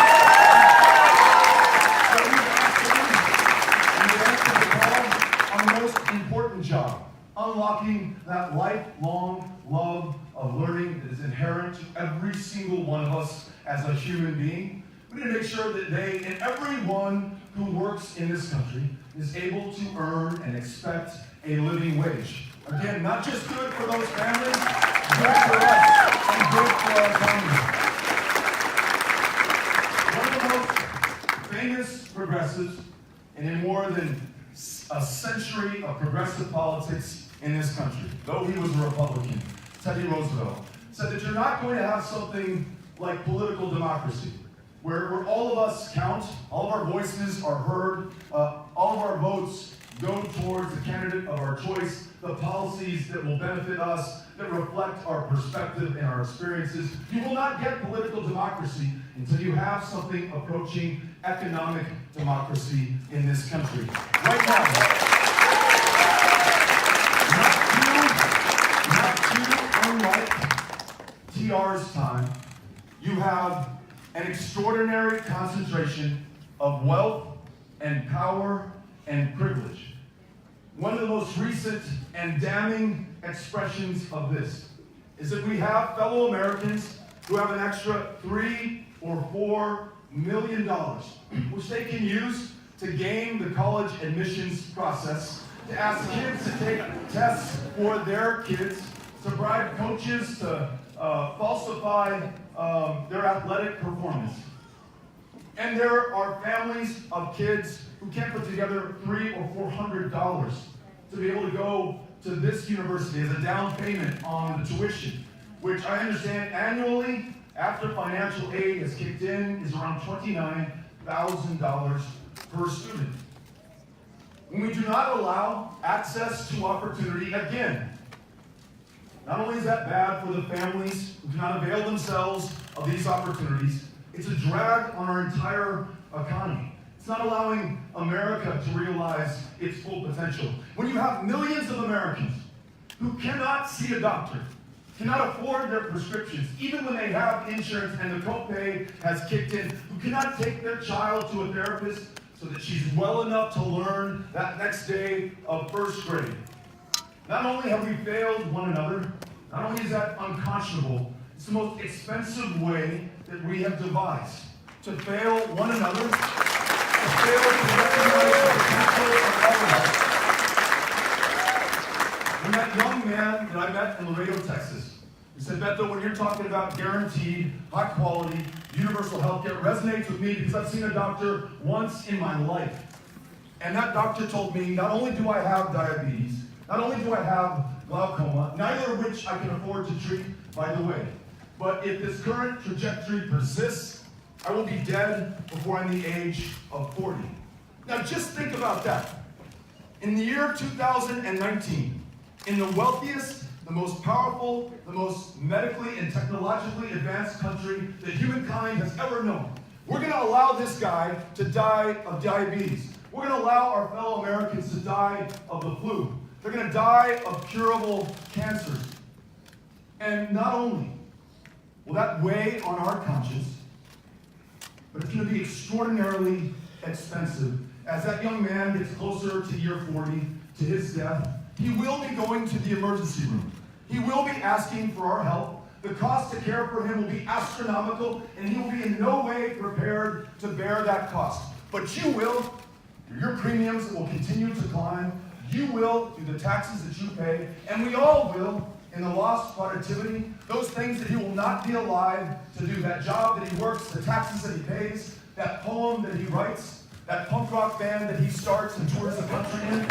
On the most important job, unlocking that lifelong love of learning that is inherent to every single one of us as a human being. We need to make sure that they and everyone who works in this country is able to earn and expect a living wage. Again, not just good for those families, good for us, and good for our economy. One of the most famous progressives, and in more than a century of progressive politics in this country, though he was a Republican, Teddy Roosevelt, said that you're not going to have something like political democracy, where all of us count, all of our voices are heard, all of our votes go towards the candidate of our choice, the policies that will benefit us, that reflect our perspective and our experiences. You will not get political democracy until you have something approaching economic democracy in this country. Right now, not too unlike TR's time, you have an extraordinary concentration of wealth and power and privilege. One of the most recent and damning expressions of this is that we have fellow Americans who have an extra $3 or $4 million, which they can use to game the college admissions process, to ask kids to take tests for their kids, to bribe coaches to falsify their athletic performance. And there are families of kids who can't put together $300 or $400 to be able to go to this university as a down payment on the tuition, which I understand annually, after financial aid has kicked in, is around $29,000 per student. When we do not allow access to opportunity, again, not only is that bad for the families who do not avail themselves of these opportunities, it's a drag on our entire economy. It's not allowing America to realize its full potential. When you have millions of Americans who cannot see a doctor, cannot afford their prescriptions, even when they have insurance and the copay has kicked in, who cannot take their child to a therapist so that she's well enough to learn that next day of first grade. Not only have we failed one another, not only is that unconscionable, it's the most expensive way that we have devised to fail one another, to fail to recognize the potential of all of us. When that young man that I met in Laredo, Texas, he said, Beto, when you're talking about guaranteed, high quality, universal health care, it resonates with me because I've seen a doctor once in my life. And that doctor told me, not only do I have diabetes, not only do I have glaucoma, neither of which I can afford to treat, by the way, but if this current trajectory persists, I will be dead before I'm the age of 40. Now just think about that. In the year 2019, in the wealthiest, the most powerful, the most medically and technologically advanced country that humankind has ever known, we're going to allow this guy to die of diabetes. We're going to allow our fellow Americans to die of the flu. They're going to die of curable cancers. And not only will that weigh on our conscience, but it's going to be extraordinarily expensive. As that young man gets closer to year 40, to his death, he will be going to the emergency room. He will be asking for our help. The cost to care for him will be astronomical, and he will be in no way prepared to bear that cost. But you will, through your premiums that will continue to climb, you will, through the taxes that you pay, and we all will, in the lost productivity, those things that he will not be alive to do, that job that he works, the taxes that he pays, that poem that he writes, that punk rock band that he starts and tours the country in.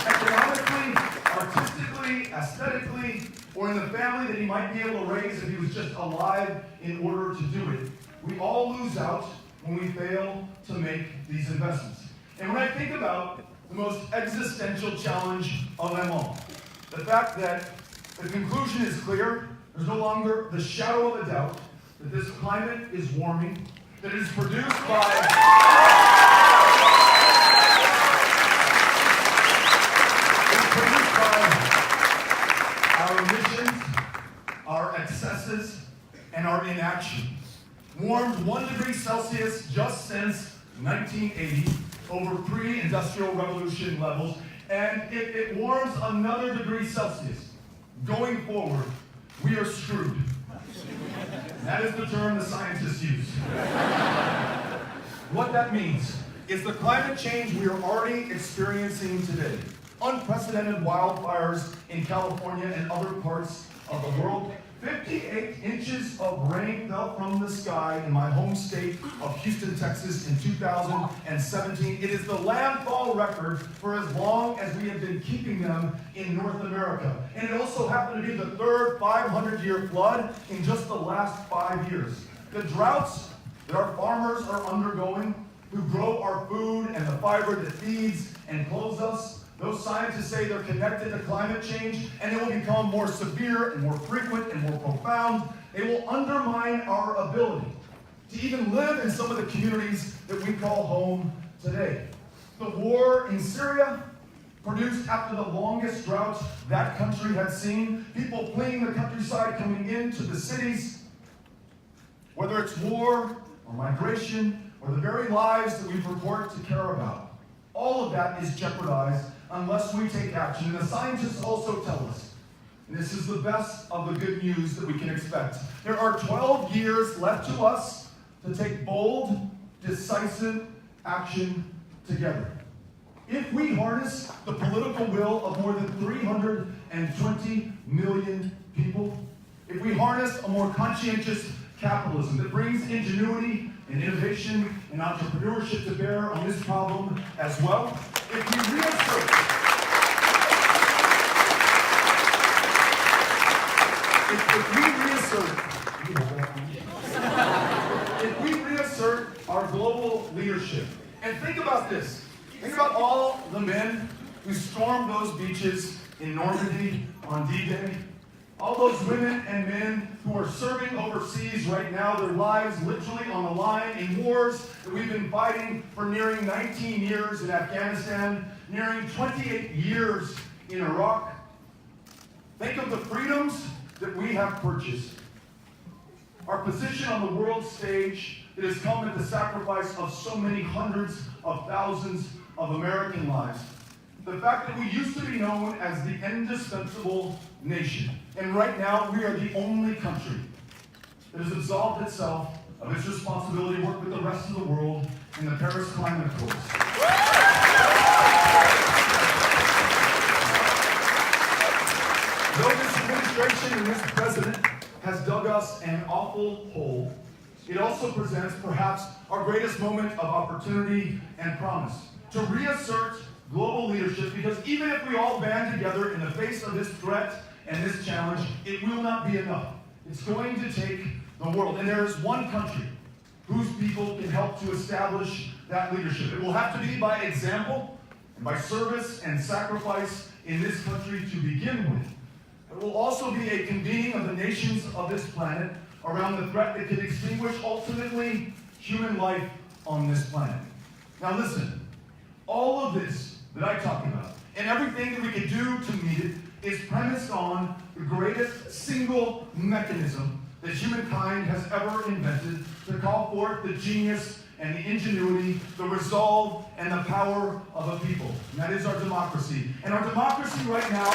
Economically, artistically, aesthetically, or in the family that he might be able to raise if he was just alive in order to do it. We all lose out when we fail to make these investments. And when I think about the most existential challenge of them all, the fact that the conclusion is clear, there's no longer the shadow of a doubt that this climate is warming, that it is produced by our emissions, our excesses, and our inaction. Warmed 1 degree Celsius just since 1980 over pre-industrial revolution levels, and if it warms another degree Celsius going forward, we are screwed. That is the term the scientists use. What that means is the climate change we are already experiencing today. Unprecedented wildfires in California and other parts of the world. 58 inches of rain fell from the sky in my home state of Houston, Texas in 2017. It is the landfall record for as long as we have been keeping them in North America. And it also happened to be the third 500-year flood in just the last 5 years. The droughts that our farmers are undergoing who grow our food and the fiber that feeds and clothes us. Those scientists say they're connected to climate change, and they will become more severe and more frequent and more profound. They will undermine our ability to even live in some of the communities that we call home today. The war in Syria produced after the longest drought that country had seen, people fleeing the countryside, coming into the cities. Whether it's war or migration or the very lives that we purport to care about, all of that is jeopardized unless we take action. And the scientists also tell us, and this is the best of the good news that we can expect, there are 12 years left to us to take bold, decisive action together. If we harness the political will of more than 320 million people, if we harness a more conscientious capitalism that brings ingenuity and innovation and entrepreneurship to bear on this problem as well, if we reassert if we reassert our global leadership, and think about this, think about all the men who stormed those beaches in Normandy on D-Day, all those women and men who are serving overseas right now, their lives literally on the line in wars that we've been fighting for nearing 19 years in Afghanistan, nearing 28 years in Iraq. Think of the freedoms that we have purchased. Our position on the world stage that has come at the sacrifice of so many hundreds of thousands of American lives. The fact that we used to be known as the indispensable nation. And right now, we are the only country that has absolved itself of its responsibility to work with the rest of the world in the Paris Climate Accords. Though this administration and this president has dug us an awful hole, it also presents perhaps our greatest moment of opportunity and promise to reassert global leadership, because even if we all band together in the face of this threat and this challenge, it will not be enough. It's going to take the world. And there is one country whose people can help to establish that leadership. It will have to be by example and by service and sacrifice in this country to begin with. It will also be a convening of the nations of this planet around the threat that can extinguish ultimately human life on this planet. Now listen, all of this that I talk about and everything that we can do to meet it is premised on the greatest single mechanism that humankind has ever invented to call forth the genius and the ingenuity, the resolve and the power of a people. And that is our democracy. And our democracy right now,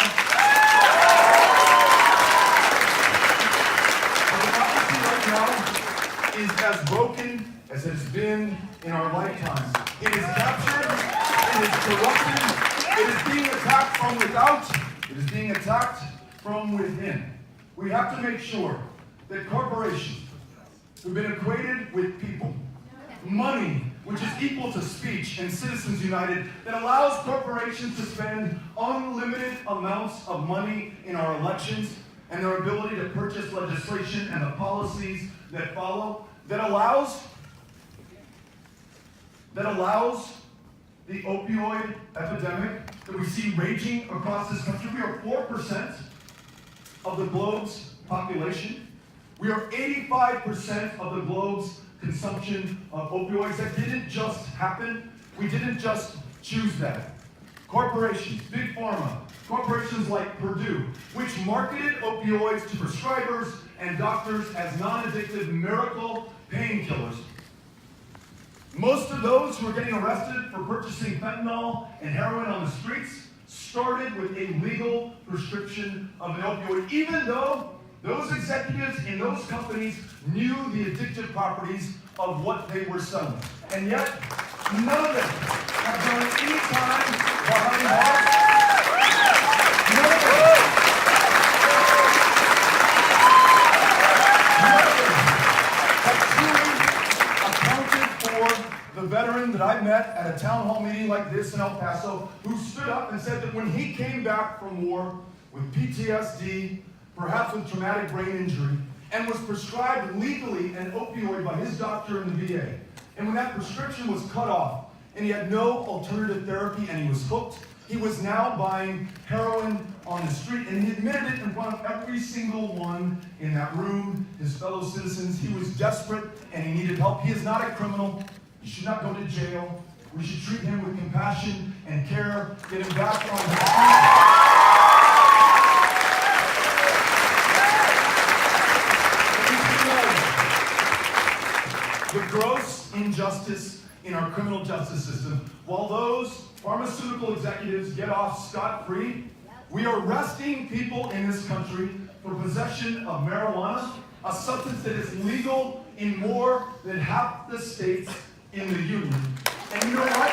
is as broken as it has been in our lifetimes. It is captured, it is corrupted, it is being attacked from without, it is being attacked from within. We have to make sure that corporations who've been equated with people, money, which is equal to speech and Citizens United, that allows corporations to spend unlimited amounts of money in our elections and their ability to purchase legislation and the policies that follow, that allows the opioid epidemic that we see raging across this country. We are 4% of the globe's population. We are 85% of the globe's consumption of opioids. That didn't just happen. We didn't just choose that. Corporations, big pharma, corporations like Purdue, which marketed opioids to prescribers and doctors as non-addictive miracle painkillers. Most of those who are getting arrested for purchasing fentanyl and heroin on the streets started with a legal prescription of an opioid, even though those executives in those companies knew the addictive properties of what they were selling. And yet, none of them have done any time behind bars. None of them have truly accounted for the veteran that I met at a town hall meeting like this in El Paso, who stood up and said that when he came back from war with PTSD, perhaps with traumatic brain injury, and was prescribed legally an opioid by his doctor in the VA, And when that prescription was cut off, and he had no alternative therapy, and he was hooked, he was now buying heroin on the street, and he admitted it in front of every single one in that room, his fellow citizens. He was desperate, and he needed help. He is not a criminal. He should not go to jail. We should treat him with compassion and care, get him back on his feet. The gross injustice in our criminal justice system, while those pharmaceutical executives get off scot-free, we are arresting people in this country for possession of marijuana, a substance that is legal in more than half the states in the union. And you know what?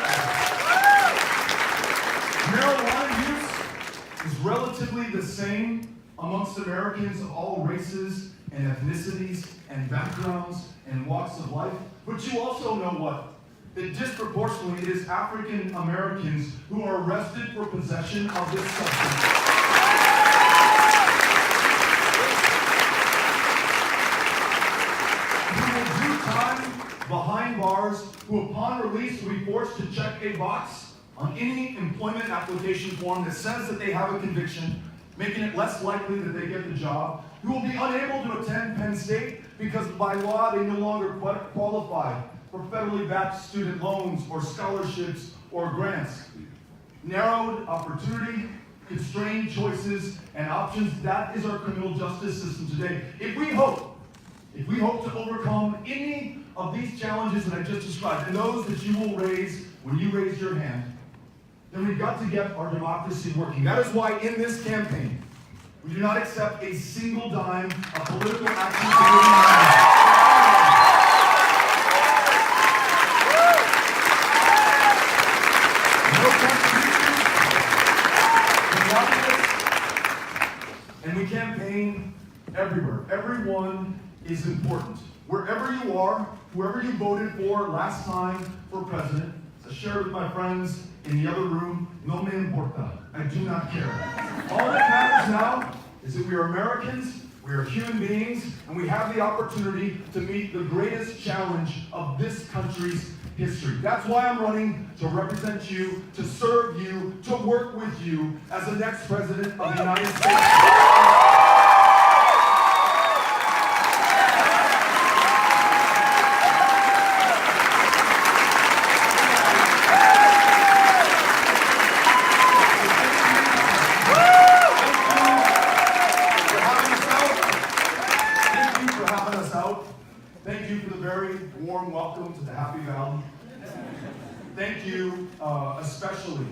Marijuana use is relatively the same amongst Americans of all races and ethnicities and backgrounds and walks of life. But you also know what? That disproportionately it is African Americans who are arrested for possession of this substance. Who will do time behind bars, who upon release will be forced to check a box on any employment application form that says that they have a conviction, making it less likely that they get the job, who will be unable to attend Penn State because by law they no longer qualify for federally backed student loans or scholarships or grants. Narrowed opportunity, constrained choices and options, that is our criminal justice system today. If we hope to overcome any of these challenges that I just described, and those that you will raise when you raise your hand, then we've got to get our democracy working. That is why in this campaign, we do not accept a single dime of political action to and we campaign everywhere. Everyone is important. Wherever you are, whoever you voted for last time for president, as I shared with my friends in the other room, no me importa. I do not care. All that matters now is that we are Americans, we are human beings, and we have the opportunity to meet the greatest challenge of this country's history. That's why I'm running to represent you, to serve you, to work with you as the next president of the United States. Thank you for the very warm welcome to the Happy Valley. Thank you especially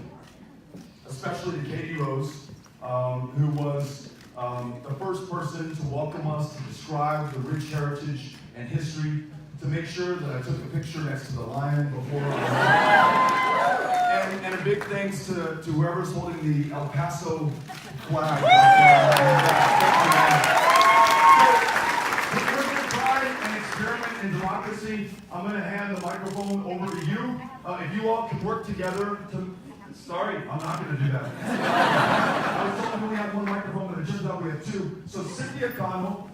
to Katie Rose, who was the first person to welcome us, to describe the rich heritage and history, to make sure that I took a picture next to the lion before and a big thanks to whoever's holding the El Paso flag. In democracy, I'm going to hand the microphone over to you. If you all can work together to... Sorry, I'm not going to do that. I was told we only had one microphone, but it turns out we have two. So Cynthia Cano,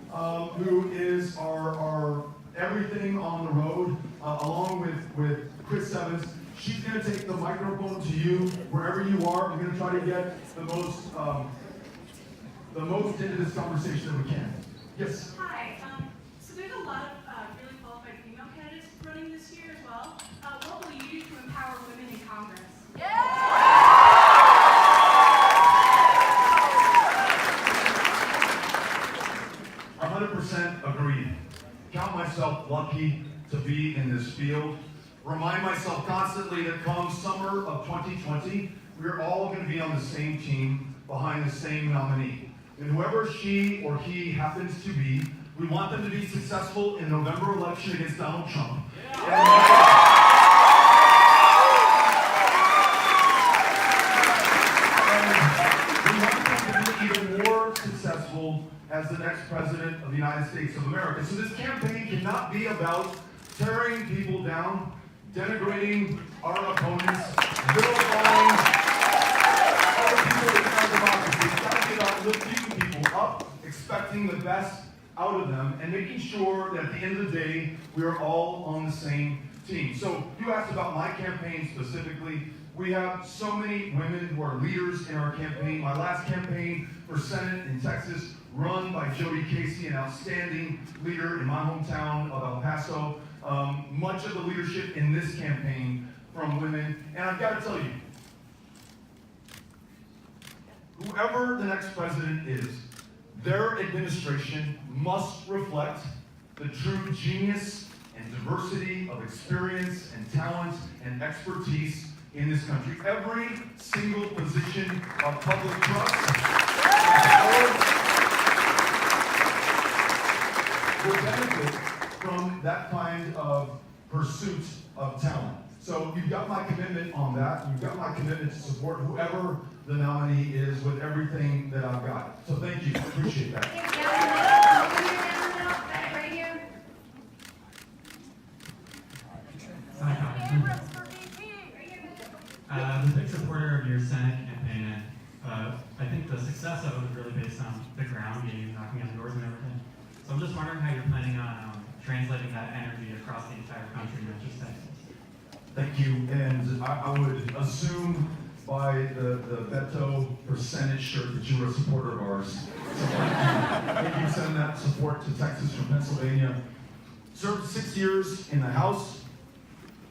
who is our everything on the road, along with Chris Evans, she's going to take the microphone to you wherever you are. We're going to try to get the most into this conversation that we can. Yes? Hi. So there's a lot of really qualified female candidates running this year as well. What will you do to empower women in Congress? 100% agreed. Count myself lucky to be in this field. Remind myself constantly that come summer of 2020, we're all going to be on the same team behind the same nominee. And whoever she or he happens to be, we want them to be successful in November election against Donald Trump. And we want them to be even more successful as the next president of the United States of America. So this campaign cannot be about tearing people down, denigrating our opponents, vilifying other people in our democracy. It's got to be about lifting people up, expecting the best out of them, and making sure that at the end of the day, we are all on the same team. So you asked about my campaign specifically. We have so many women who are leaders in our campaign. My last campaign for Senate in Texas, run by Jody Casey, an outstanding leader in my hometown of El Paso. Much of the leadership in this campaign from women. And I've got to tell you, whoever the next president is, their administration must reflect the true genius and diversity of experience and talent and expertise in this country. Every single position of public trust will benefit from that kind of pursuit of talent. So you've got my commitment on that. You've got my commitment to support whoever the nominee is with everything that I've got. So thank you. I appreciate that. I'm a big supporter of your Senate campaign, and I think the success of it was really based on the ground game, knocking on doors and everything. So I'm just wondering how you're planning on translating that energy across the entire country, not just Texas. Thank you. And I would assume by the Beto for Senate shirt that you were a supporter of ours. So thank you. Send that support to Texas from Pennsylvania. Served 6 years in the House.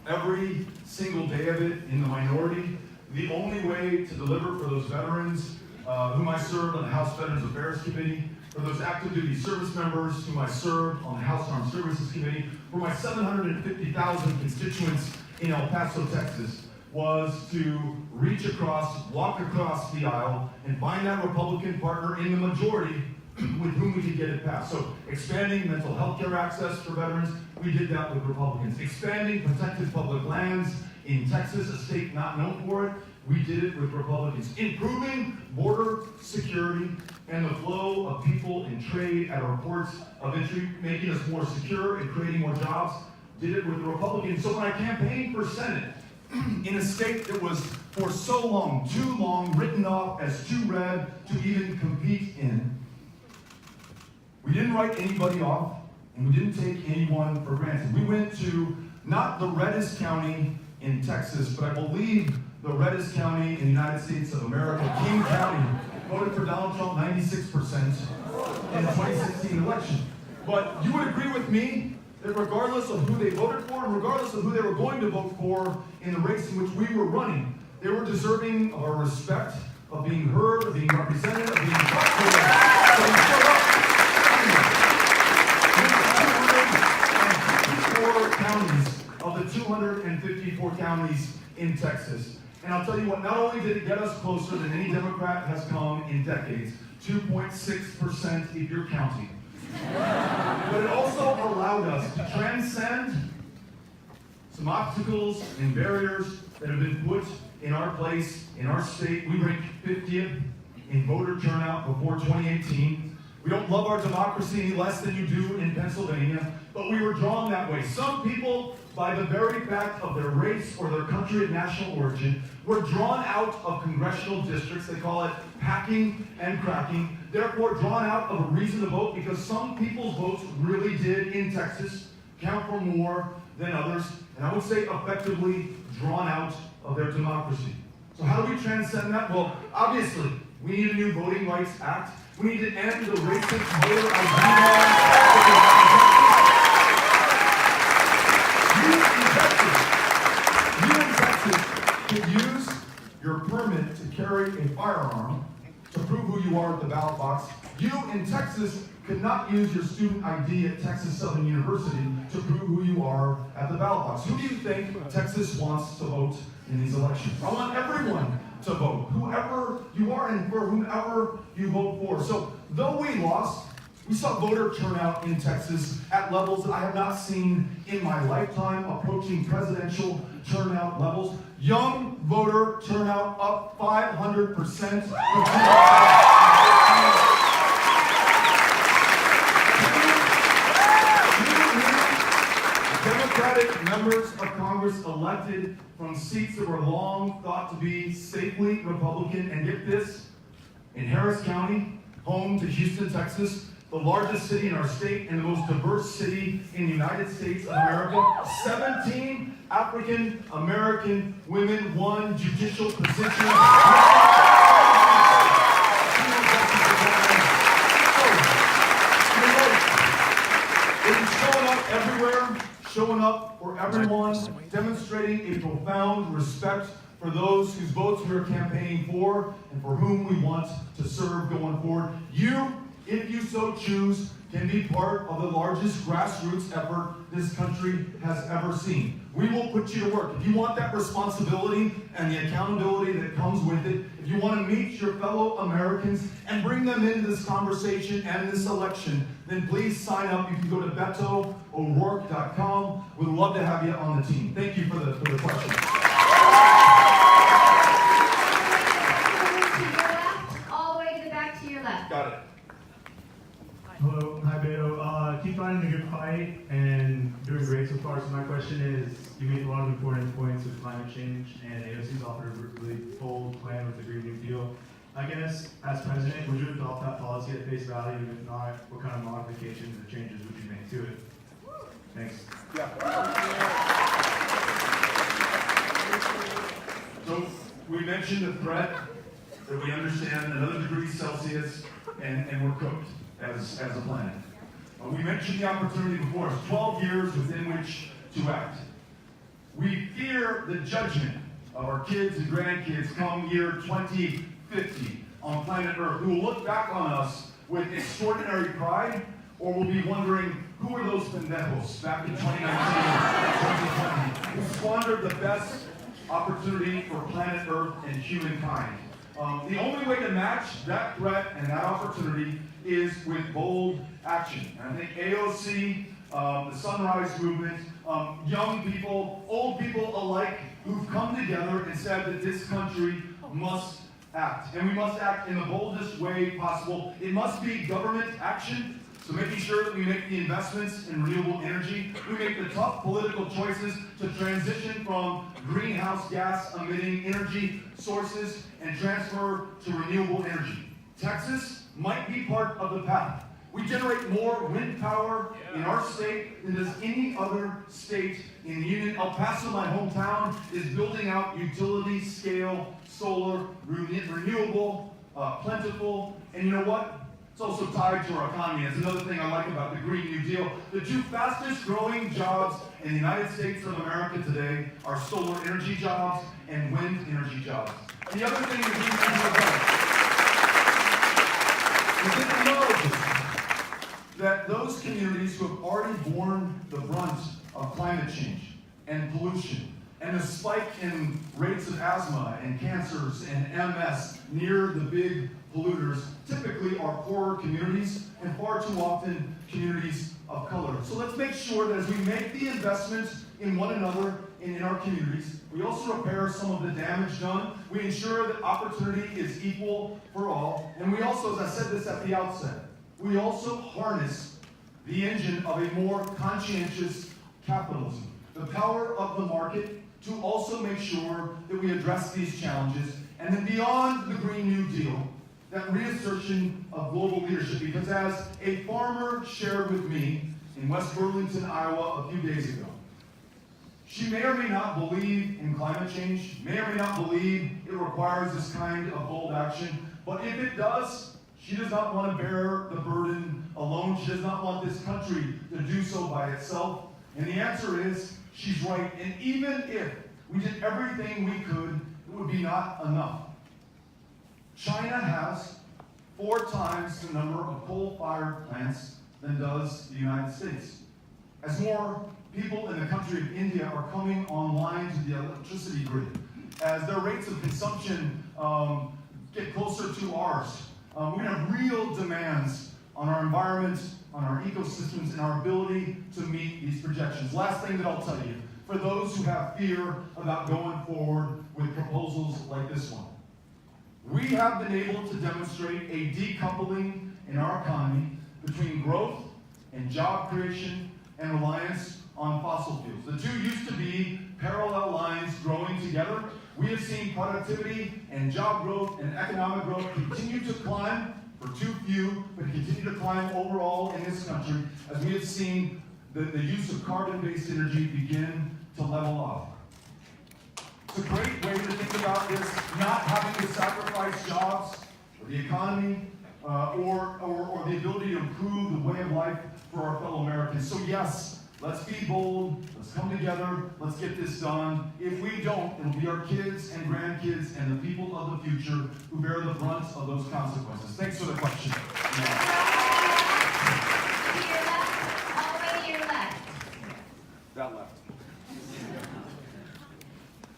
Every single day of it in the minority. The only way to deliver for those veterans whom I served on the House Veterans Affairs Committee, for those active duty service members whom I served on the House Armed Services Committee, for my 750,000 constituents in El Paso, Texas, was to reach across, walk across the aisle, and find that Republican partner in the majority with whom we could get it passed. So expanding mental health care access for veterans, we did that with Republicans. Expanding protected public lands in Texas, a state not known for it, we did it with Republicans. Improving border security and the flow of people and trade at our ports of entry, making us more secure and creating more jobs, did it with the Republicans. So when I campaigned for Senate, in a state that was for so long, too long, written off as too red to even compete in, we didn't write anybody off, and we didn't take anyone for granted. We went to not the reddest county in Texas, but I believe the reddest county in the United States of America, King County, voted for Donald Trump 96% in the 2016 election. But you would agree with me that regardless of who they voted for, and regardless of who they were going to vote for in the race in which we were running, they were deserving of our respect, of being heard, of being represented, of being talked to. So we showed up. 254 counties of the 254 counties in Texas. And I'll tell you what, not only did it get us closer than any Democrat has come in decades, 2.6% if you're counting, but it also allowed us to transcend some obstacles and barriers that have been put in our place, in our state. We ranked 50th in voter turnout before 2018. We don't love our democracy any less than you do in Pennsylvania, but we were drawn that way. Some people, by the very fact of their race or their country of national origin, were drawn out of congressional districts. They call it packing and cracking. Therefore, drawn out of a reason to vote because some people's votes really did, in Texas, count for more than others. And I would say effectively drawn out of their democracy. So how do we transcend that? Well, obviously, we need a new Voting Rights Act. We need to end the racist voter ID law. You in Texas can use your permit to carry a firearm to prove who you are at the ballot box. You in Texas cannot use your student ID at Texas Southern University to prove who you are at the ballot box. Who do you think Texas wants to vote in these elections? I want everyone to vote, whoever you are and for whomever you vote for. So though we lost, we saw voter turnout in Texas at levels that I have not seen in my lifetime, approaching presidential turnout levels. Young voter turnout up 500%. Democratic members of Congress elected from seats that were long thought to be safely Republican. And get this, in Harris County, home to Houston, Texas, the largest city in our state and the most diverse city in the United States of America. 17 African American women won judicial positions. It's showing up everywhere, showing up for everyone, demonstrating a profound respect for those whose votes we are campaigning for and for whom we want to serve going forward. You, if you so choose, can be part of the largest grassroots effort this country has ever seen. We will put you to work. If you want that responsibility and the accountability that comes with it, if you want to meet your fellow Americans and bring them into this conversation and this election, then please sign up. You can go to BetoO'Rourke.com. We'd love to have you on the team. Thank you for the question. All the way to the back to your left. Got it. Hello, hi Beto. Keep fighting the good fight and doing great so far. So my question is, you made a lot of important points with climate change, and AOC's offered a really bold plan with the Green New Deal. I guess, as president, would you adopt that policy at face value? And if not, what kind of modifications or changes would you make to it? Thanks. So we mentioned the threat that we understand, another degree Celsius, and we're cooked as a planet. We mentioned the opportunity before us, 12 years within which to act. We fear the judgment of our kids and grandkids come year 2050 on planet Earth, who will look back on us with extraordinary pride, or will be wondering, who are those pendejos back in 2019, 2020, who squandered the best opportunity for planet Earth and humankind? The only way to match that threat and that opportunity is with bold action. And I think AOC, the Sunrise Movement, young people, old people alike, who've come together and said that this country must act. And we must act in the boldest way possible. It must be government action, so making sure that we make the investments in renewable energy, we make the tough political choices to transition from greenhouse gas emitting energy sources and transfer to renewable energy. Texas might be part of the path. We generate more wind power in our state than does any other state in the union. El Paso, my hometown, is building out utility scale solar, renewable, plentiful, and you know what? It's also tied to our economy. That's another thing I like about the Green New Deal. The two fastest growing jobs in the United States of America today are solar energy jobs and wind energy jobs. And the other thing the Green New Deal does is it acknowledges that those communities who have already borne the brunt of climate change and pollution and the spike in rates of asthma and cancers and MS near the big polluters typically are poorer communities and far too often communities of color. So let's make sure that as we make the investments in one another and in our communities, we also repair some of the damage done. We ensure that opportunity is equal for all. And we also, as I said this at the outset, we also harness the engine of a more conscientious capitalism, the power of the market, to also make sure that we address these challenges. And then beyond the Green New Deal, that reassertion of global leadership, because as a farmer shared with me in West Burlington, Iowa a few days ago, she may or may not believe in climate change, may or may not believe it requires this kind of bold action, but if it does, she does not want to bear the burden alone. She does not want this country to do so by itself. And the answer is, she's right. And even if we did everything we could, it would be not enough. China has 4 times the number of coal-fired plants than does the United States. As more people in the country of India are coming online to the electricity grid, as their rates of consumption get closer to ours, we have real demands on our environment, on our ecosystems, and our ability to meet these projections. Last thing that I'll tell you, for those who have fear about going forward with proposals like this one, we have been able to demonstrate a decoupling in our economy between growth and job creation and reliance on fossil fuels. The two used to be parallel lines growing together. We have seen productivity and job growth and economic growth continue to climb for too few, but continue to climb overall in this country as we have seen the use of carbon-based energy begin to level off. It's a great way to think about this, not having to sacrifice jobs or the economy or the ability to improve the way of life for our fellow Americans. So yes, let's be bold, let's come together, let's get this done. If we don't, it'll be our kids and grandkids and the people of the future who bear the brunt of those consequences. Thanks for the question. That left.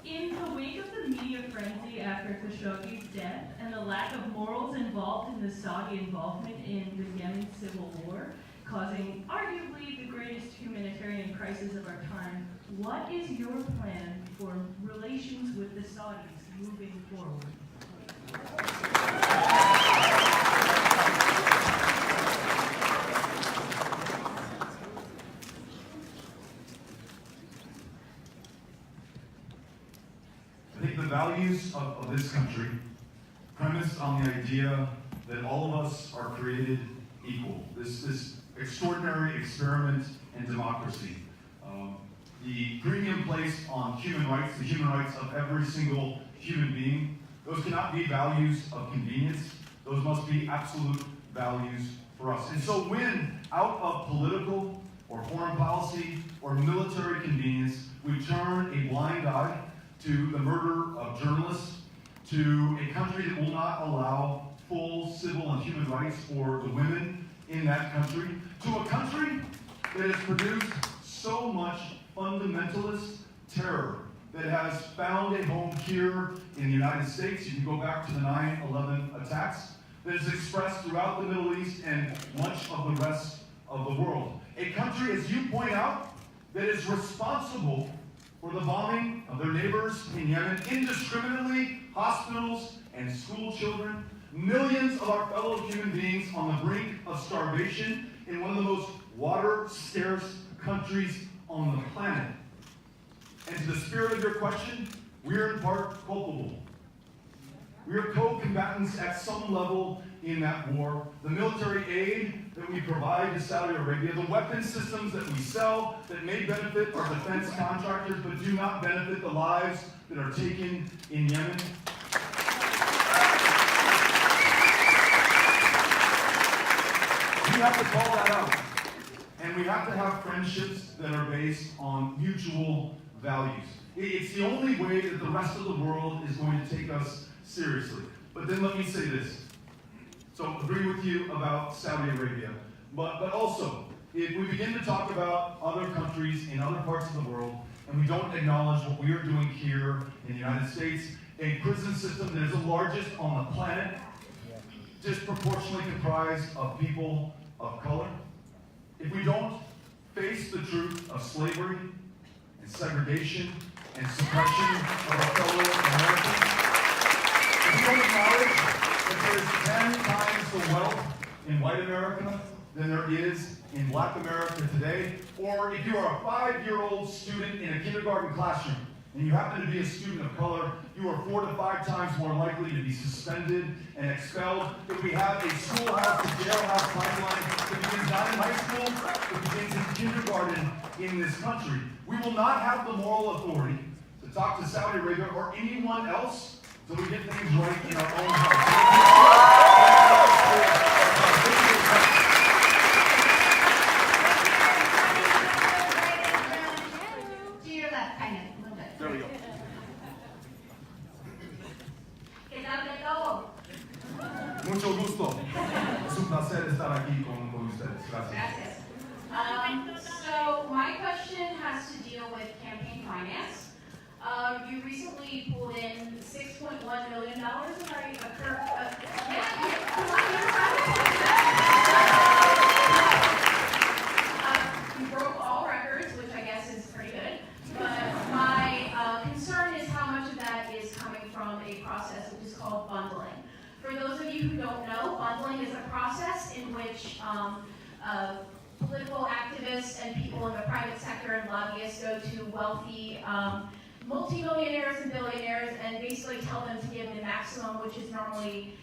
In the wake of the media frenzy after Khashoggi's death and the lack of morals involved in the Saudi involvement in the Yemen civil war, causing arguably the greatest humanitarian crisis of our time, what is your plan for relations with the Saudis moving forward? I think the values of this country, premised on the idea that all of us are created equal, this extraordinary experiment in democracy, the premium placed on human rights, the human rights of every single human being, those cannot be values of convenience. Those must be absolute values for us. And so when, out of political or foreign policy or military convenience, we turn a blind eye to the murder of journalists, to a country that will not allow full civil and human rights for the women in that country, to a country that has produced so much fundamentalist terror that has found a home here in the United States. You can go back to the 9/11 attacks, that is expressed throughout the Middle East and much of the rest of the world. A country, as you point out, that is responsible for the bombing of their neighbors in Yemen, indiscriminately, hospitals and school children, millions of our fellow human beings on the brink of starvation in one of the most water-scarce countries on the planet. And to the spirit of your question, we are in part culpable. We are co-combatants at some level in that war. The military aid that we provide to Saudi Arabia, the weapon systems that we sell that may benefit our defense contractors but do not benefit the lives that are taken in Yemen. We have to call that out. And we have to have friendships that are based on mutual values. It's the only way that the rest of the world is going to take us seriously. But then let me say this. So agree with you about Saudi Arabia. But also, if we begin to talk about other countries in other parts of the world, and we don't acknowledge what we are doing here in the United States, a prison system that is the largest on the planet, disproportionately comprised of people of color, if we don't face the truth of slavery and segregation and suppression of our fellow Americans, if we don't acknowledge that there is 10 times the wealth in white America than there is in black America today, or if you are a 5-year-old student in a kindergarten classroom and you happen to be a student of color, you are 4 to 5 times more likely to be suspended and expelled. If we have a schoolhouse to jailhouse pipeline that begins not in high school, but begins in kindergarten in this country, we will not have the moral authority to talk to Saudi Arabia or anyone else until we get things right in our own house. To your left, kind of, a little bit. There we go. ¿Qué tal, Beto? Mucho gusto. Es un placer estar aquí con ustedes. Gracias. Gracias. So my question has to deal with campaign finance. You recently pulled in $6.1 million. You broke all records, which I guess is pretty good. But my concern is how much of that is coming from a process which is called bundling. For those of you who don't know, bundling is a process in which political activists and people in the private sector and lobbyists go to wealthy multimillionaires and billionaires and basically tell them to give the maximum, which is normally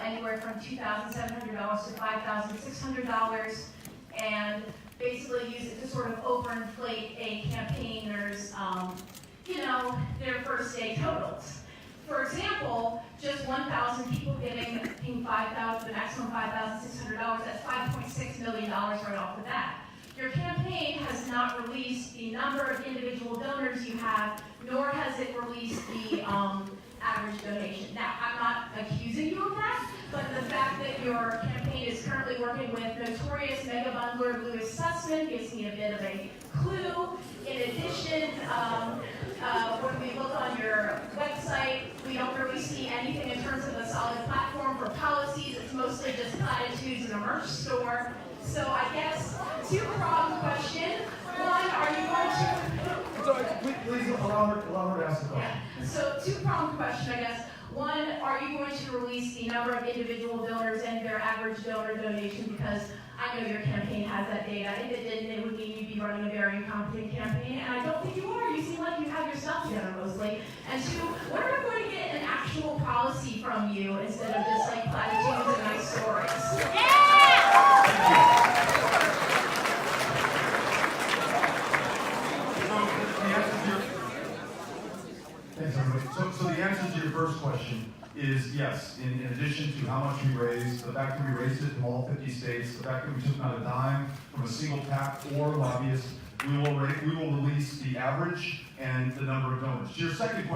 anywhere from $2,700 to $5,600, and basically use it to sort of overinflate a campaigner's, their first day totals. For example, just 1,000 people giving the maximum $5,600, that's $5.6 million right off the bat. Your campaign has not released the number of individual donors you have, nor has it released the average donation. Now, I'm not accusing you of that, but the fact that your campaign is currently working with notorious mega bundler Louis Sussman gives me a bit of a clue. In addition, when we look on your website, we don't really see anything in terms of a solid platform for policies. It's mostly just platitudes in a merch store. So I guess two-pronged question. One, are you going to... Sorry, please allow her to ask the question. Yeah. So two-pronged question, I guess. One, are you going to release the number of individual donors and their average donor donation? Because I know your campaign has that data. If it didn't, it would mean you'd be running a very incompetent campaign, and I don't think you are. You seem like you have your stuff together mostly. And two, when are we going to get an actual policy from you instead of just like platitudes and nice stories? Yeah! Thanks, everybody. So the answer to your first question is yes. In addition to how much we raised, the fact that we raised it from all 50 states, the fact that we took not a dime from a single PAC or lobbyist, we will release the average and the number of donors. To your second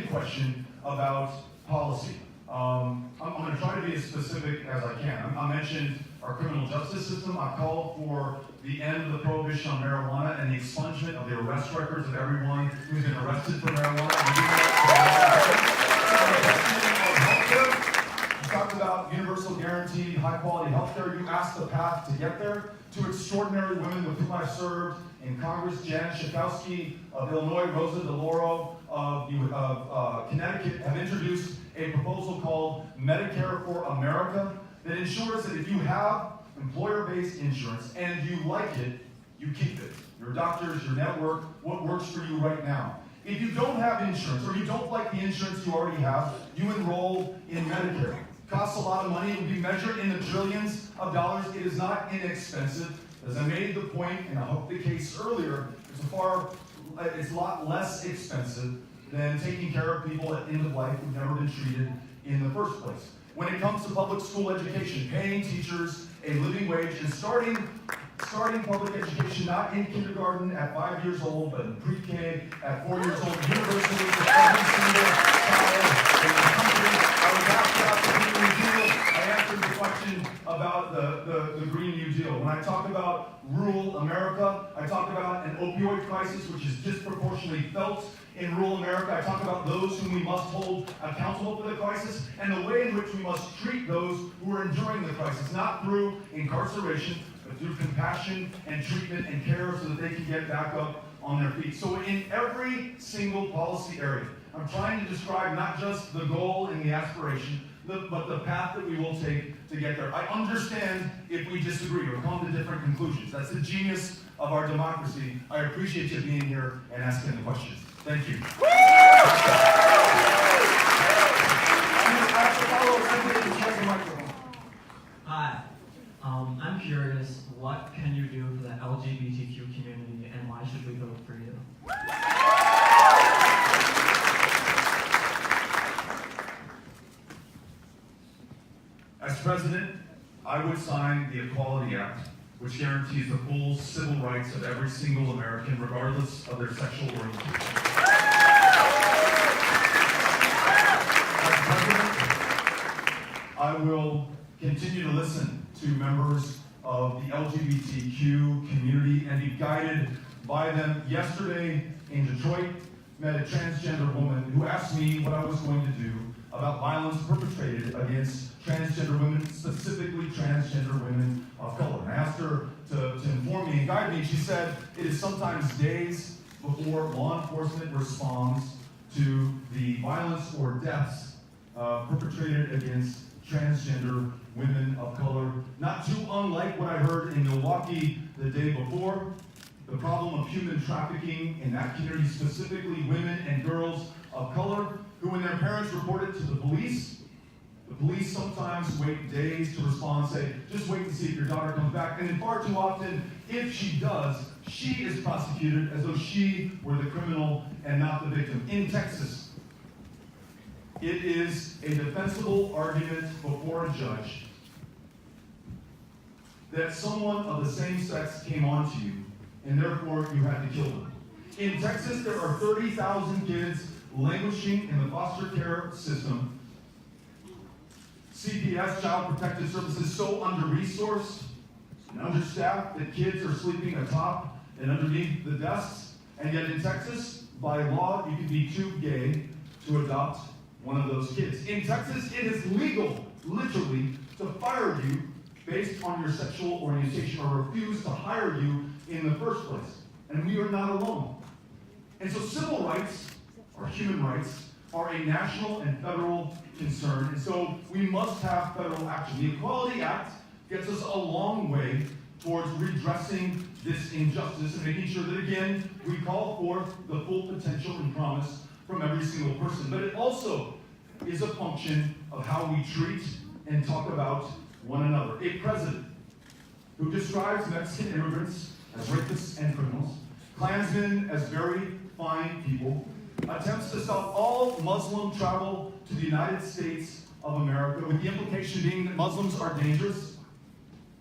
question about policy, I'm going to try to be as specific as I can. I mentioned our criminal justice system. I called for the end of the prohibition on marijuana and the expungement of the arrest records of everyone who's been arrested for marijuana. You talked about universal guaranteed high-quality health care. You asked the path to get there. Two extraordinary women with whom I served in Congress, Jan Schakowsky of Illinois, Rosa DeLauro of Connecticut, have introduced a proposal called Medicare for America that ensures that if you have employer-based insurance and you like it, you keep it. Your doctors, your network, what works for you right now. If you don't have insurance or you don't like the insurance you already have, you enroll in Medicare. It costs a lot of money. It will be measured in the trillions of dollars. It is not inexpensive. As I made the point, and I hope the case earlier, it's a lot less expensive than taking care of people at the end of life who've never been treated in the first place. When it comes to public school education, paying teachers a living wage and starting public education not in kindergarten at 5 years old, but in pre-K at 4 years old, university for every single child in the country. I was asked about the Green New Deal. I answered the question about the Green New Deal. When I talk about rural America, I talk about an opioid crisis which is disproportionately felt in rural America. I talk about those whom we must hold accountable for the crisis and the way in which we must treat those who are enduring the crisis, not through incarceration, but through compassion and treatment and care so that they can get back up on their feet. So in every single policy area, I'm trying to describe not just the goal and the aspiration, but the path that we will take to get there. I understand if we disagree or come to different conclusions. That's the genius of our democracy. I appreciate you being here and asking the questions. Thank you. Hi. I'm curious, what can you do for the LGBTQ community and why should we vote for you? As president, I would sign the Equality Act, which guarantees the full civil rights of every single American, regardless of their sexual orientation. As president, I will continue to listen to members of the LGBTQ community and be guided by them. Yesterday in Detroit, met a transgender woman who asked me what I was going to do about violence perpetrated against transgender women, specifically transgender women of color. And I asked her to inform me and guide me. She said it is sometimes days before law enforcement responds to the violence or deaths perpetrated against transgender women of color. Not too unlike what I heard in Milwaukee the day before. the problem of human trafficking in that community, specifically women and girls of color, who when their parents report it to the police sometimes wait days to respond, say, just wait to see if your daughter comes back. And then far too often, if she does, she is prosecuted as though she were the criminal and not the victim. In Texas, it is a defensible argument before a judge that someone of the same sex came onto you, and therefore you had to kill them. In Texas, there are 30,000 kids languishing in the foster care system. CPS, Child Protective Services, so under-resourced and understaffed that kids are sleeping atop and underneath the desks. And yet in Texas, by law, you can be too gay to adopt one of those kids. In Texas, it is legal, literally, to fire you based on your sexual orientation or refuse to hire you in the first place. And we are not alone. And so civil rights, or human rights, are a national and federal concern, and so we must have federal action. The Equality Act gets us a long way towards redressing this injustice and making sure that, again, we call forth the full potential and promise from every single person. But it also is a function of how we treat and talk about one another. A president who describes Mexican immigrants as rapists and criminals, Klansmen as very fine people, attempts to stop all Muslim travel to the United States of America, with the implication being that Muslims are dangerous,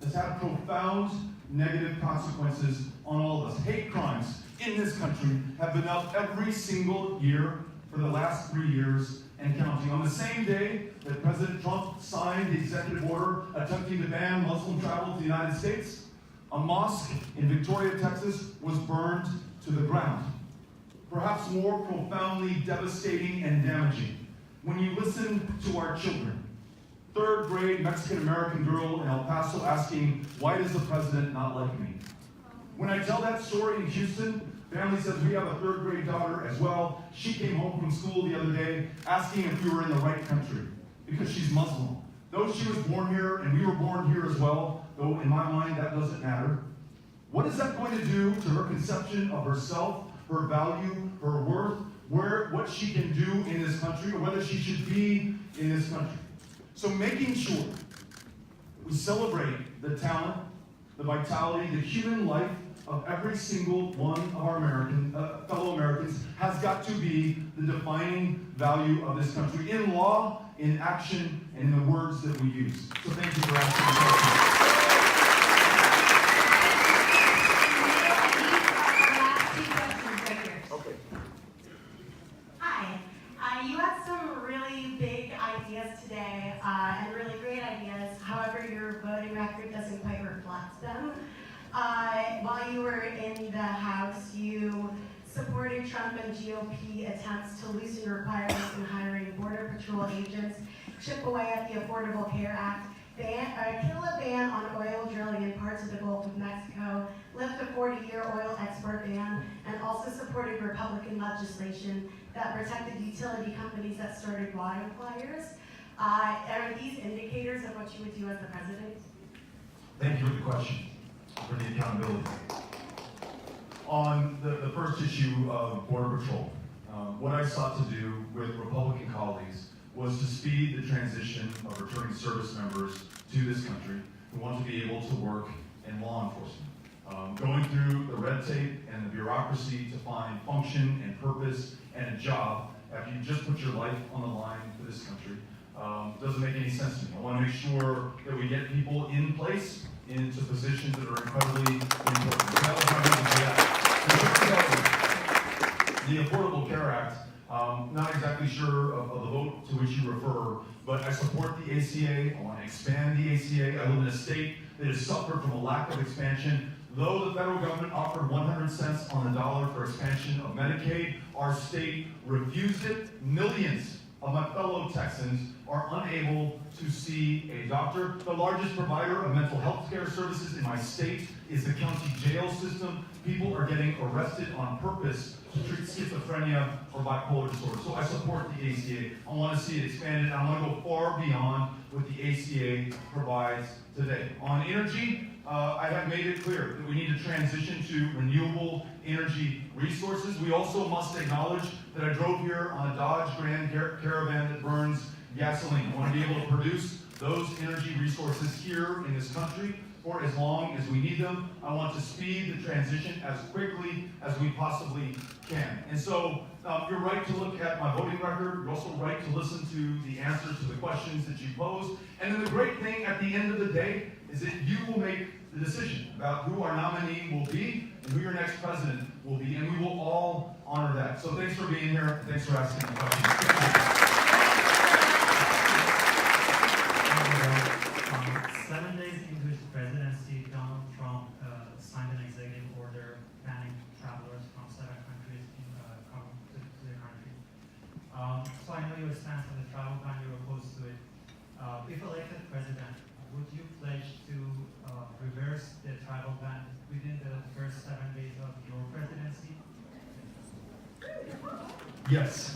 has had profound negative consequences on all of us. Hate crimes in this country have been up every single year for the last 3 years and counting. On the same day that President Trump signed the executive order attempting to ban Muslim travel to the United States, a mosque in Victoria, Texas was burned to the ground. Perhaps more profoundly devastating and damaging, when you listen to our children. Third grade Mexican-American girl in El Paso asking, why does the president not like me? When I tell that story in Houston, family says we have a third grade daughter as well. She came home from school the other day asking if we were in the right country because she's Muslim. Though she was born here and we were born here as well, though in my mind that doesn't matter. What is that going to do to her conception of herself, her value, her worth, what she can do in this country, or whether she should be in this country? So making sure we celebrate the talent, the vitality, the human life of every single one of our fellow Americans has got to be the defining value of this country, in law, in action, and in the words that we use. So thank you for asking the question. You had some really big ideas today, and really great ideas. However, your voting record doesn't quite reflect them. While you were in the House, you supported Trump and GOP attempts to loosen requirements in hiring Border Patrol agents, chip away at the Affordable Care Act, kill a ban on oil drilling in parts of the Gulf of Mexico, lift a 40-year oil export ban, and also supported Republican legislation that protected utility companies that started wildfires. Are these indicators of what you would do as the president? Thank you for the question, for the accountability. On the first issue of Border Patrol, what I sought to do with Republican colleagues was to speed the transition of returning service members to this country who want to be able to work in law enforcement. Going through the red tape and the bureaucracy to find function and purpose and a job after you just put your life on the line for this country doesn't make any sense to me. I want to make sure that we get people in place into positions that are incredibly important. The Affordable Care Act, not exactly sure of the vote to which you refer, but I support the ACA. I want to expand the ACA. I live in a state that has suffered from a lack of expansion. Though the federal government offered 100 cents on the dollar for expansion of Medicaid, our state refused it. Millions of my fellow Texans are unable to see a doctor. The largest provider of mental health care services in my state is the county jail system. People are getting arrested on purpose to treat schizophrenia or bipolar disorder. So I support the ACA. I want to see it expanded. I want to go far beyond what the ACA provides today. On energy, I have made it clear that we need to transition to renewable energy resources. We also must acknowledge that I drove here on a Dodge Grand Caravan that burns gasoline. I want to be able to produce those energy resources here in this country for as long as we need them. I want to speed the transition as quickly as we possibly can. And so you're right to look at my voting record. You're also right to listen to the answers to the questions that you pose. And then the great thing at the end of the day is that you will make the decision about who our nominee will be and who your next president will be, and we will all honor that. So thanks for being here. Thanks for asking the questions. 7 days into his presidency, Donald Trump signed an executive order banning travelers from 7 countries come to the country. So I know your stance on the travel ban, you're opposed to it. If elected president, would you pledge to reverse the travel ban within the first 7 days of your presidency? Yes.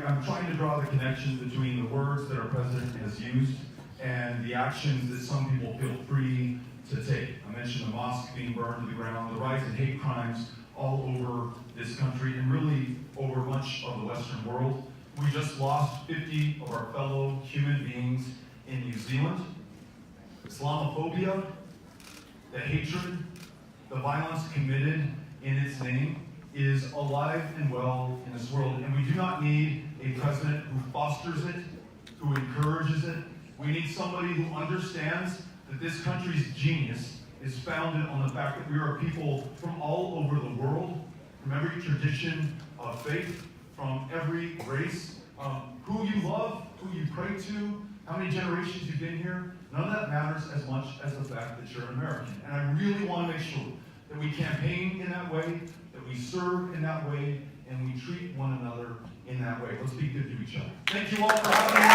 I'm trying to draw the connection between the words that our president has used and the actions that some people feel free to take. I mentioned the mosque being burned to the ground, the rise in hate crimes all over this country and really over much of the Western world. We just lost 50 of our fellow human beings in New Zealand. Islamophobia, the hatred, the violence committed in its name is alive and well in this world, and we do not need a president who fosters it, who encourages it. We need somebody who understands that this country's genius is founded on the fact that we are people from all over the world, from every tradition of faith, from every race, who you love, who you pray to, how many generations you've been here. None of that matters as much as the fact that you're an American. And I really want to make sure that we campaign in that way, that we serve in that way, and we treat one another in that way. Let's be good to each other. Thank you all for having me.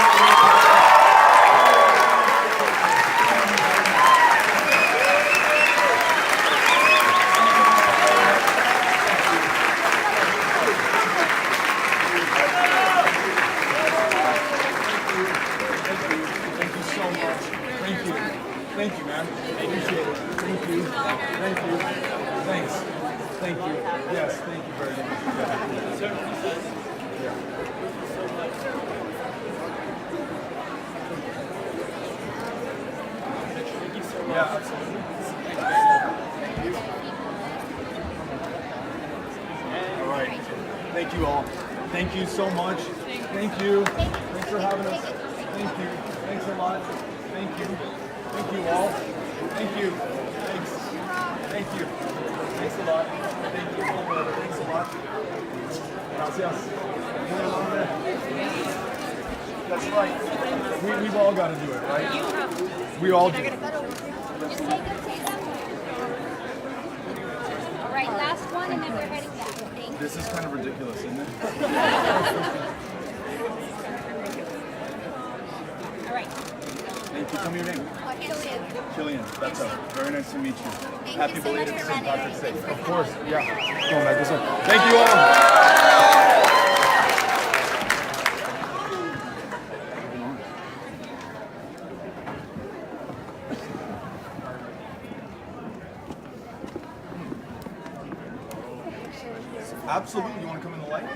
Thank you, man. Appreciate it. Thank you. Thank you. Thanks. Thank you. Yes, thank you very much. Yeah, absolutely. All right. Thank you all. Thank you so much. Thank you. Thanks for having us. Thank you. Thanks a lot. Thank you. Thank you all. Thank you. Thanks. Thank you. Thanks a lot. Thank you. Thanks a lot. Gracias. That's right. We've all got to do it, right? We all do. All right, last one, and then we're heading back. Thank you. This is kind of ridiculous, isn't it? All right. Thank you. Tell me your name. Killian. Beto. Very nice to meet you. Thank Happy you so much belated for St. running. Patrick's Day. Of course. Yeah. Come on back this way. Thank you all. Absolutely. You want to come in the light?